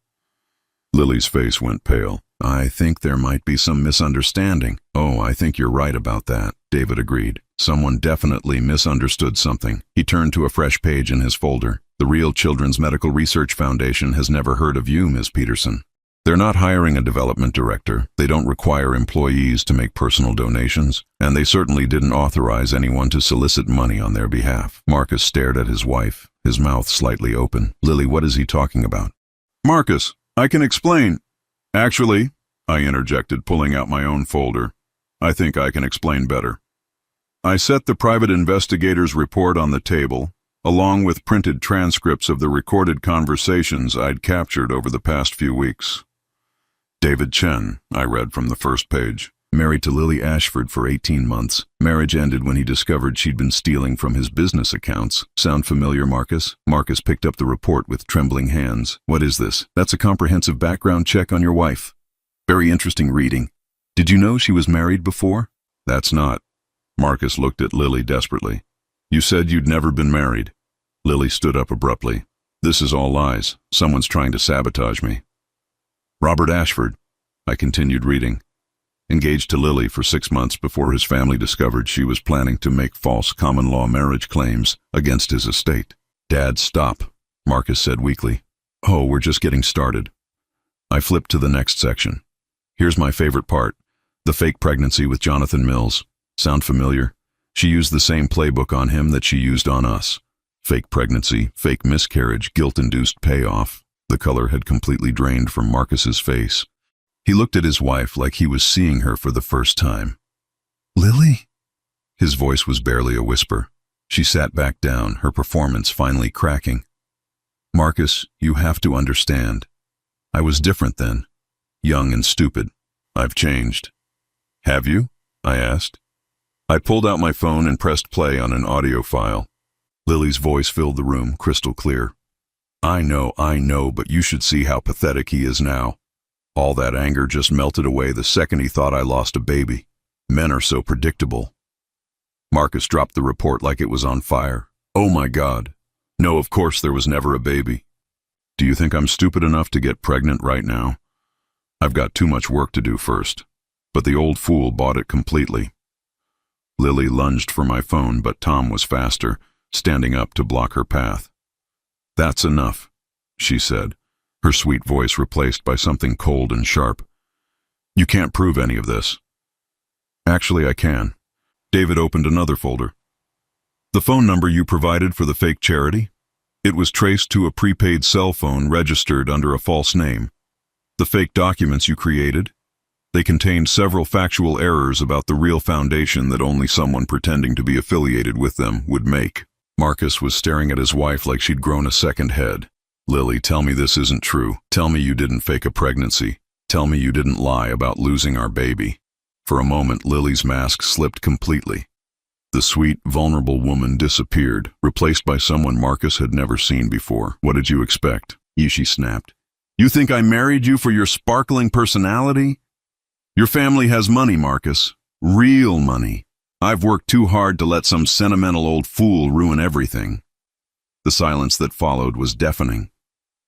Lily's face went pale. I think there might be some misunderstanding. Oh, I think you're right about that, David agreed. Someone definitely misunderstood something. He turned to a fresh page in his folder. The Real Children's Medical Research Foundation has never heard of you, Ms. Peterson. They're not hiring a development director. They don't require employees to make personal donations, and they certainly didn't authorize anyone to solicit money on their behalf. Marcus stared at his wife, his mouth slightly open. Lily, what is he talking about? Marcus, I can explain. Actually, I interjected, pulling out my own folder. I think I can explain better. I set the private investigator's report on the table, along with printed transcripts of the recorded conversations I'd captured over the past few weeks. David Chen, I read from the first page. Married to Lily Ashford for 18 months. Marriage ended when he discovered she'd been stealing from his business accounts. Sound familiar, Marcus? Marcus picked up the report with trembling hands. What is this? That's a comprehensive background check on your wife. Very interesting reading. Did you know she was married before? That's not. Marcus looked at Lily desperately. You said you'd never been married. Lily stood up abruptly. This is all lies. Someone's trying to sabotage me. Robert Ashford, I continued reading, engaged to Lily for 6 months before his family discovered she was planning to make false common-law marriage claims against his estate. Dad, stop, Marcus said weakly. Oh, we're just getting started. I flipped to the next section. Here's my favorite part. The fake pregnancy with Jonathan Mills. Sound familiar? She used the same playbook on him that she used on us. Fake pregnancy, fake miscarriage, guilt-induced payoff. The color had completely drained from Marcus's face. He looked at his wife like he was seeing her for the first time. Lily? His voice was barely a whisper. She sat back down, her performance finally cracking. Marcus, you have to understand. I was different then. Young and stupid. I've changed. Have you? I asked. I pulled out my phone and pressed play on an audio file. Lily's voice filled the room, crystal clear. I know, but you should see how pathetic he is now. All that anger just melted away the second he thought I lost a baby. Men are so predictable. Marcus dropped the report like it was on fire. Oh my God. No, of course there was never a baby. Do you think I'm stupid enough to get pregnant right now? I've got too much work to do first. But the old fool bought it completely. Lily lunged for my phone, but Tom was faster, standing up to block her path. That's enough, she said, her sweet voice replaced by something cold and sharp. You can't prove any of this. Actually, I can. David opened another folder. The phone number you provided for the fake charity? It was traced to a prepaid cell phone registered under a false name. The fake documents you created? They contained several factual errors about the real foundation that only someone pretending to be affiliated with them would make. Marcus was staring at his wife like she'd grown a second head. Lily, tell me this isn't true. Tell me you didn't fake a pregnancy. Tell me you didn't lie about losing our baby. For a moment, Lily's mask slipped completely. The sweet, vulnerable woman disappeared, replaced by someone Marcus had never seen before. What did you expect? She snapped. You think I married you for your sparkling personality? Your family has money, Marcus. Real money. I've worked too hard to let some sentimental old fool ruin everything. The silence that followed was deafening.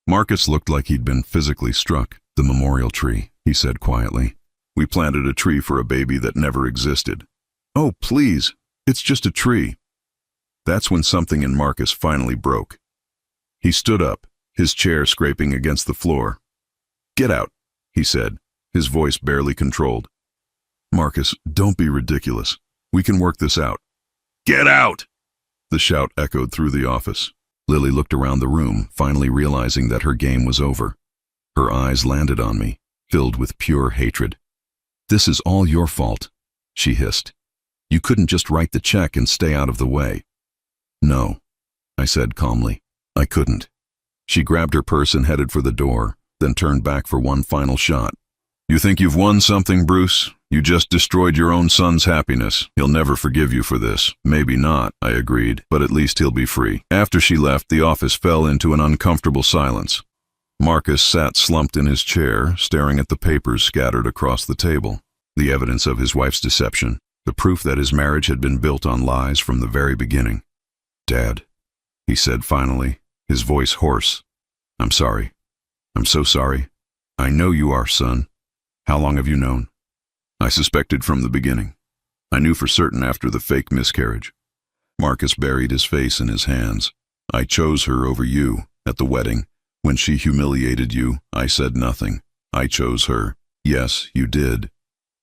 Marcus looked like he'd been physically struck. The memorial tree, he said quietly. We planted a tree for a baby that never existed. Oh, please, it's just a tree. That's when something in Marcus finally broke. He stood up, his chair scraping against the floor. Get out, he said, his voice barely controlled. Marcus, don't be ridiculous. We can work this out. Get out! The shout echoed through the office. Lily looked around the room, finally realizing that her game was over. Her eyes landed on me, filled with pure hatred. This is all your fault, she hissed. You couldn't just write the check and stay out of the way. No, I said calmly. I couldn't. She grabbed her purse and headed for the door, then turned back for one final shot. You think you've won something, Bruce? You just destroyed your own son's happiness. He'll never forgive you for this. Maybe not, I agreed, but at least he'll be free. After she left, the office fell into an uncomfortable silence. Marcus sat slumped in his chair, staring at the papers scattered across the table. The evidence of his wife's deception, the proof that his marriage had been built on lies from the very beginning. Dad, he said finally, his voice hoarse. I'm sorry. I'm so sorry. I know you are, son. How long have you known? I suspected from the beginning. I knew for certain after the fake miscarriage. Marcus buried his face in his hands. I chose her over you at the wedding. When she humiliated you, I said nothing. I chose her. Yes, you did.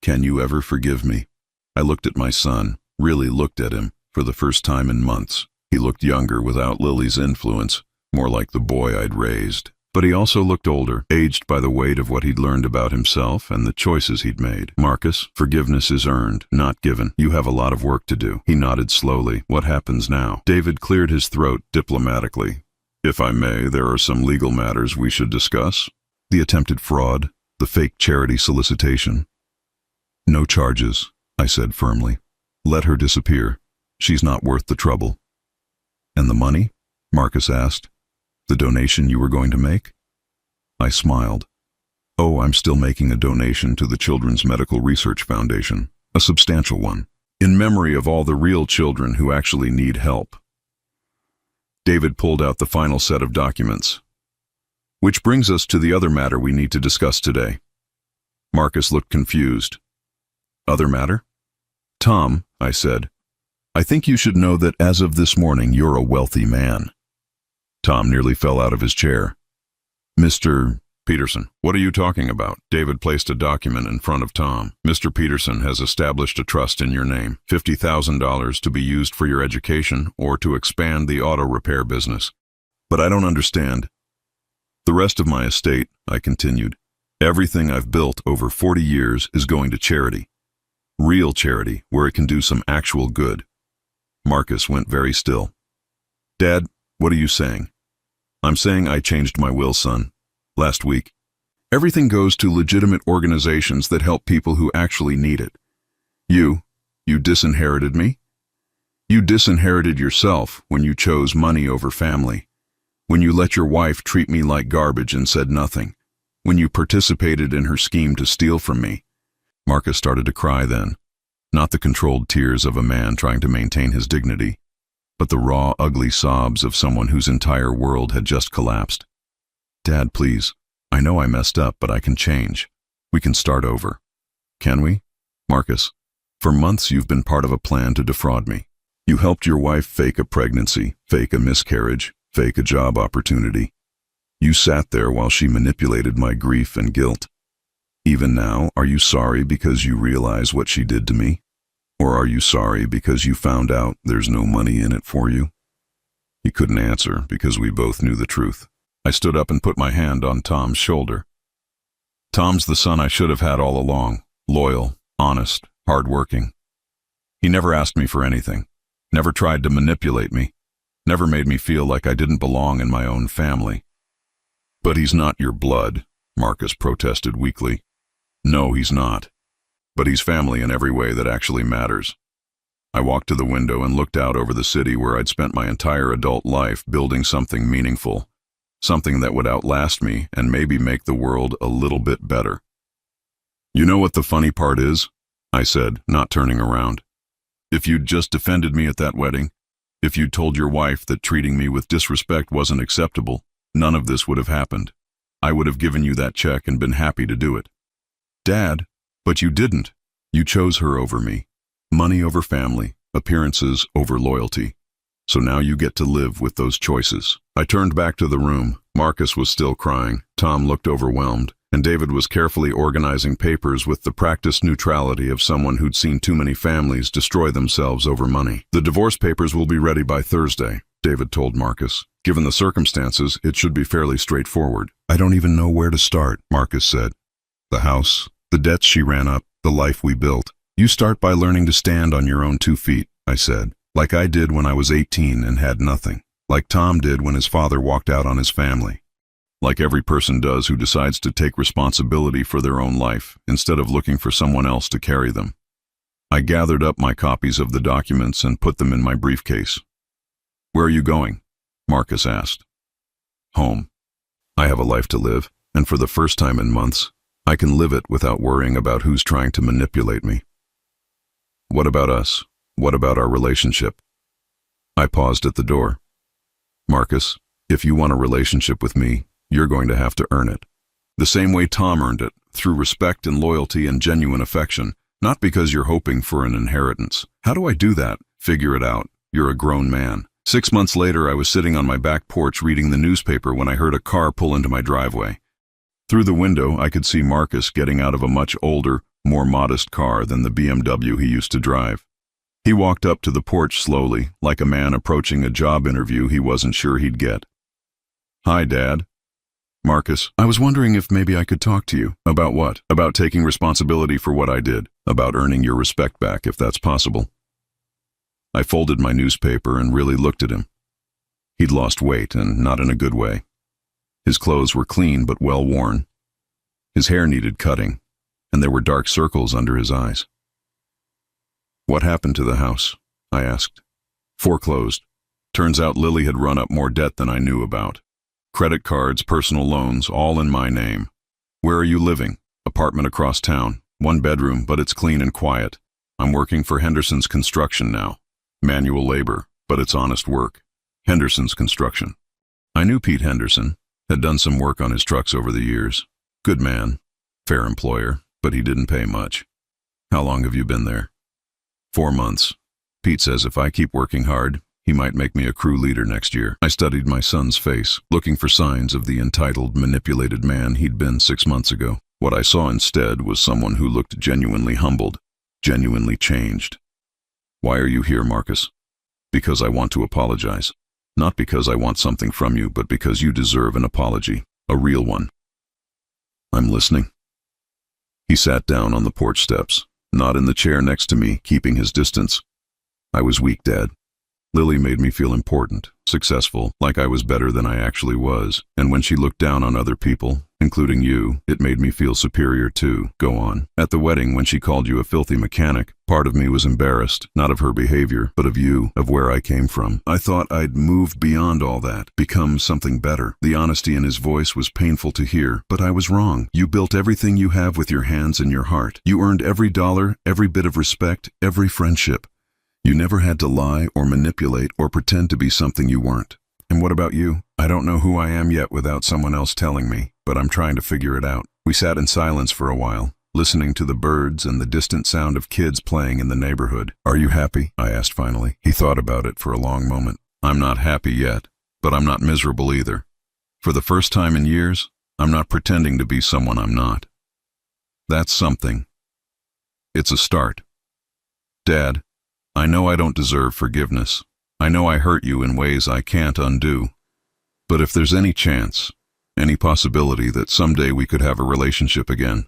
Can you ever forgive me? I looked at my son, really looked at him, for the first time in months. He looked younger without Lily's influence, more like the boy I'd raised. But he also looked older, aged by the weight of what he'd learned about himself and the choices he'd made. Marcus, forgiveness is earned, not given. You have a lot of work to do. He nodded slowly. What happens now? David cleared his throat diplomatically. If I may, there are some legal matters we should discuss. The attempted fraud, the fake charity solicitation. No charges, I said firmly. Let her disappear. She's not worth the trouble. And the money? Marcus asked. The donation you were going to make? I smiled. Oh, I'm still making a donation to the Children's Medical Research Foundation, a substantial one, in memory of all the real children who actually need help. David pulled out the final set of documents. Which brings us to the other matter we need to discuss today. Marcus looked confused. Other matter? Tom, I said, I think you should know that as of this morning you're a wealthy man. Tom nearly fell out of his chair. Mr. Peterson, what are you talking about? David placed a document in front of Tom. Mr. Peterson has established a trust in your name, $50,000 to be used for your education or to expand the auto repair business. But I don't understand. The rest of my estate, I continued, everything I've built over 40 years is going to charity. Real charity, where it can do some actual good. Marcus went very still. Dad, what are you saying? I'm saying I changed my will, son. Last week. Everything goes to legitimate organizations that help people who actually need it. You disinherited me? You disinherited yourself when you chose money over family. When you let your wife treat me like garbage and said nothing. When you participated in her scheme to steal from me. Marcus started to cry then. Not the controlled tears of a man trying to maintain his dignity, but the raw, ugly sobs of someone whose entire world had just collapsed. Dad, please. I know I messed up, but I can change. We can start over. Can we? Marcus, for months you've been part of a plan to defraud me. You helped your wife fake a pregnancy, fake a miscarriage, fake a job opportunity. You sat there while she manipulated my grief and guilt. Even now, are you sorry because you realize what she did to me? Or are you sorry because you found out there's no money in it for you? He couldn't answer because we both knew the truth. I stood up and put my hand on Tom's shoulder. Tom's the son I should have had all along, loyal, honest, hardworking. He never asked me for anything, never tried to manipulate me, never made me feel like I didn't belong in my own family. But he's not your blood, Marcus protested weakly. No, he's not. But he's family in every way that actually matters. I walked to the window and looked out over the city where I'd spent my entire adult life building something meaningful, something that would outlast me and maybe make the world a little bit better. You know what the funny part is? I said, not turning around. If you'd just defended me at that wedding, if you'd told your wife that treating me with disrespect wasn't acceptable, none of this would have happened. I would have given you that check and been happy to do it. Dad, but you didn't. You chose her over me. Money over family, appearances over loyalty. So now you get to live with those choices. I turned back to the room. Marcus was still crying. Tom looked overwhelmed, and David was carefully organizing papers with the practiced neutrality of someone who'd seen too many families destroy themselves over money. The divorce papers will be ready by Thursday, David told Marcus. Given the circumstances, it should be fairly straightforward. I don't even know where to start, Marcus said. The house, the debts she ran up, the life we built. You start by learning to stand on your own 2 feet, I said, like I did when I was 18 and had nothing. like Tom did when his father walked out on his family. Like every person does who decides to take responsibility for their own life instead of looking for someone else to carry them. I gathered up my copies of the documents and put them in my briefcase. "Where are you going?" Marcus asked. "Home. I have a life to live, and for the first time in months, I can live it without worrying about who's trying to manipulate me." "What about us? What about our relationship?" I paused at the door. "Marcus, if you want a relationship with me, you're going to have to earn it. The same way Tom earned it, through respect and loyalty and genuine affection, not because you're hoping for an inheritance. How do I do that? Figure it out. You're a grown man." 6 months later, I was sitting on my back porch reading the newspaper when I heard a car pull into my driveway. Through the window, I could see Marcus getting out of a much older, more modest car than the BMW he used to drive. He walked up to the porch slowly, like a man approaching a job interview he wasn't sure he'd get. "Hi, Dad." "Marcus, I was wondering if maybe I could talk to you." "About what?" "About taking responsibility for what I did. About earning your respect back, if that's possible." I folded my newspaper and really looked at him. He'd lost weight, and not in a good way. His clothes were clean but well worn. His hair needed cutting, and there were dark circles under his eyes. "What happened to the house?" I asked. "Foreclosed. Turns out Lily had run up more debt than I knew about. Credit cards, personal loans, all in my name. Where are you living?" "Apartment across town. 1 bedroom, but it's clean and quiet. I'm working for Henderson's Construction now. Manual labor, but it's honest work. Henderson's Construction." I knew Pete Henderson, had done some work on his trucks over the years. Good man, fair employer, but he didn't pay much. "How long have you been there?" 4 months. Pete says if I keep working hard, he might make me a crew leader next year. I studied my son's face, looking for signs of the entitled, manipulated man he'd been 6 months ago. What I saw instead was someone who looked genuinely humbled, genuinely changed. "Why are you here, Marcus?" "Because I want to apologize. Not because I want something from you, but because you deserve an apology, a real one." "I'm listening." He sat down on the porch steps, not in the chair next to me, keeping his distance. "I was weak, Dad. Lily made me feel important, successful, like I was better than I actually was. And when she looked down on other people, including you, it made me feel superior too." "Go on." "At the wedding, when she called you a filthy mechanic, part of me was embarrassed, not of her behavior, but of you, of where I came from. I thought I'd moved beyond all that, become something better." The honesty in his voice was painful to hear, but I was wrong. "You built everything you have with your hands and your heart. You earned every dollar, every bit of respect, every friendship. You never had to lie or manipulate or pretend to be something you weren't. And what about you? I don't know who I am yet without someone else telling me, but I'm trying to figure it out." We sat in silence for a while, listening to the birds and the distant sound of kids playing in the neighborhood. "Are you happy?" I asked finally. He thought about it for a long moment. "I'm not happy yet, but I'm not miserable either. For the first time in years, I'm not pretending to be someone I'm not. That's something. It's a start. Dad, I know I don't deserve forgiveness. I know I hurt you in ways I can't undo. But if there's any chance, any possibility that someday we could have a relationship again,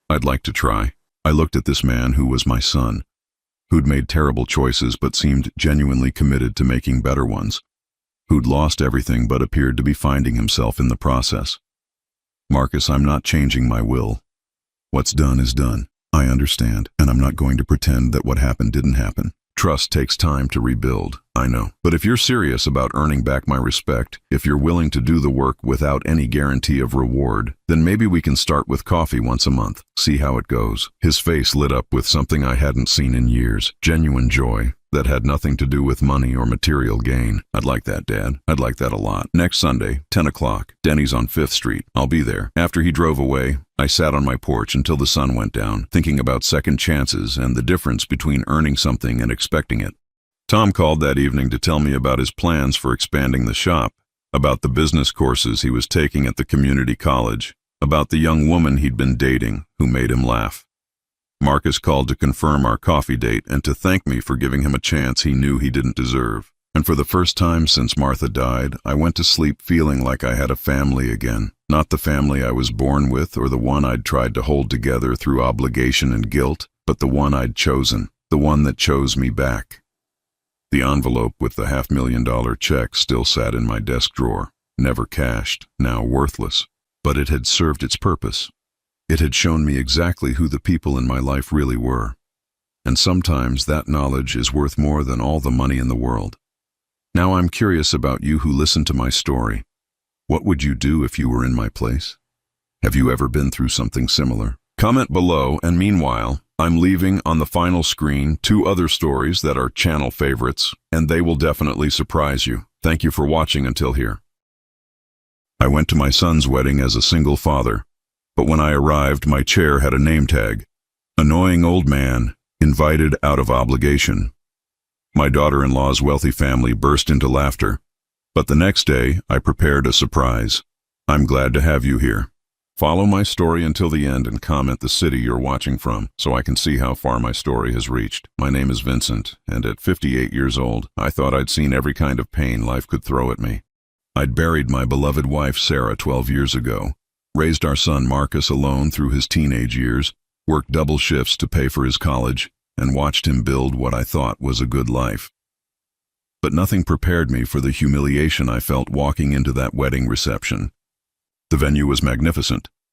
I'd like to try." I looked at this man who was my son, who'd made terrible choices but seemed genuinely committed to making better ones, who'd lost everything but appeared to be finding himself in the process. "Marcus, I'm not changing my will. What's done is done. I understand, and I'm not going to pretend that what happened didn't happen. Trust takes time to rebuild, I know. But if you're serious about earning back my respect, if you're willing to do the work without any guarantee of reward, then maybe we can start with coffee once a month, see how it goes." His face lit up with something I hadn't seen in years, genuine joy that had nothing to do with money or material gain. "I'd like that, Dad. I'd like that a lot. Next Sunday, 10 o'clock, Denny's on 5th Street. I'll be there." After he drove away, I sat on my porch until the sun went down, thinking about second chances and the difference between earning something and expecting it. Tom called that evening to tell me about his plans for expanding the shop, about the business courses he was taking at the community college, about the young woman he'd been dating who made him laugh. Marcus called to confirm our coffee date and to thank me for giving him a chance he knew he didn't deserve. And for the first time since Martha died, I went to sleep feeling like I had a family again. Not the family I was born with or the one I'd tried to hold together through obligation and guilt, but the one I'd chosen, the one that chose me back. The envelope with the $500,000 check still sat in my desk drawer, never cashed, now worthless. But it had served its purpose. It had shown me exactly who the people in my life really were. And sometimes that knowledge is worth more than all the money in the world. Now I'm curious about you who listen to my story. What would you do if you were in my place? Have you ever been through something similar? Comment below, and meanwhile, I'm leaving on the final screen 2 other stories that are channel favorites, and they will definitely surprise you. Thank you for watching until here. I went to my son's wedding as a single father, but when I arrived, my chair had a name tag. Annoying old man, invited out of obligation. My daughter-in-law's wealthy family burst into laughter, but the next day, I prepared a surprise. I'm glad to have you here. Follow my story until the end and comment the city you're watching from so I can see how far my story has reached. My name is Vincent, and at 58 years old, I thought I'd seen every kind of pain life could throw at me. I'd buried my beloved wife Sarah 12 years ago, raised our son Marcus alone through his teenage years, worked double shifts to pay for his college, and watched him build what I thought was a good life. But nothing prepared me for the humiliation I felt walking into that wedding reception. The venue was magnificent.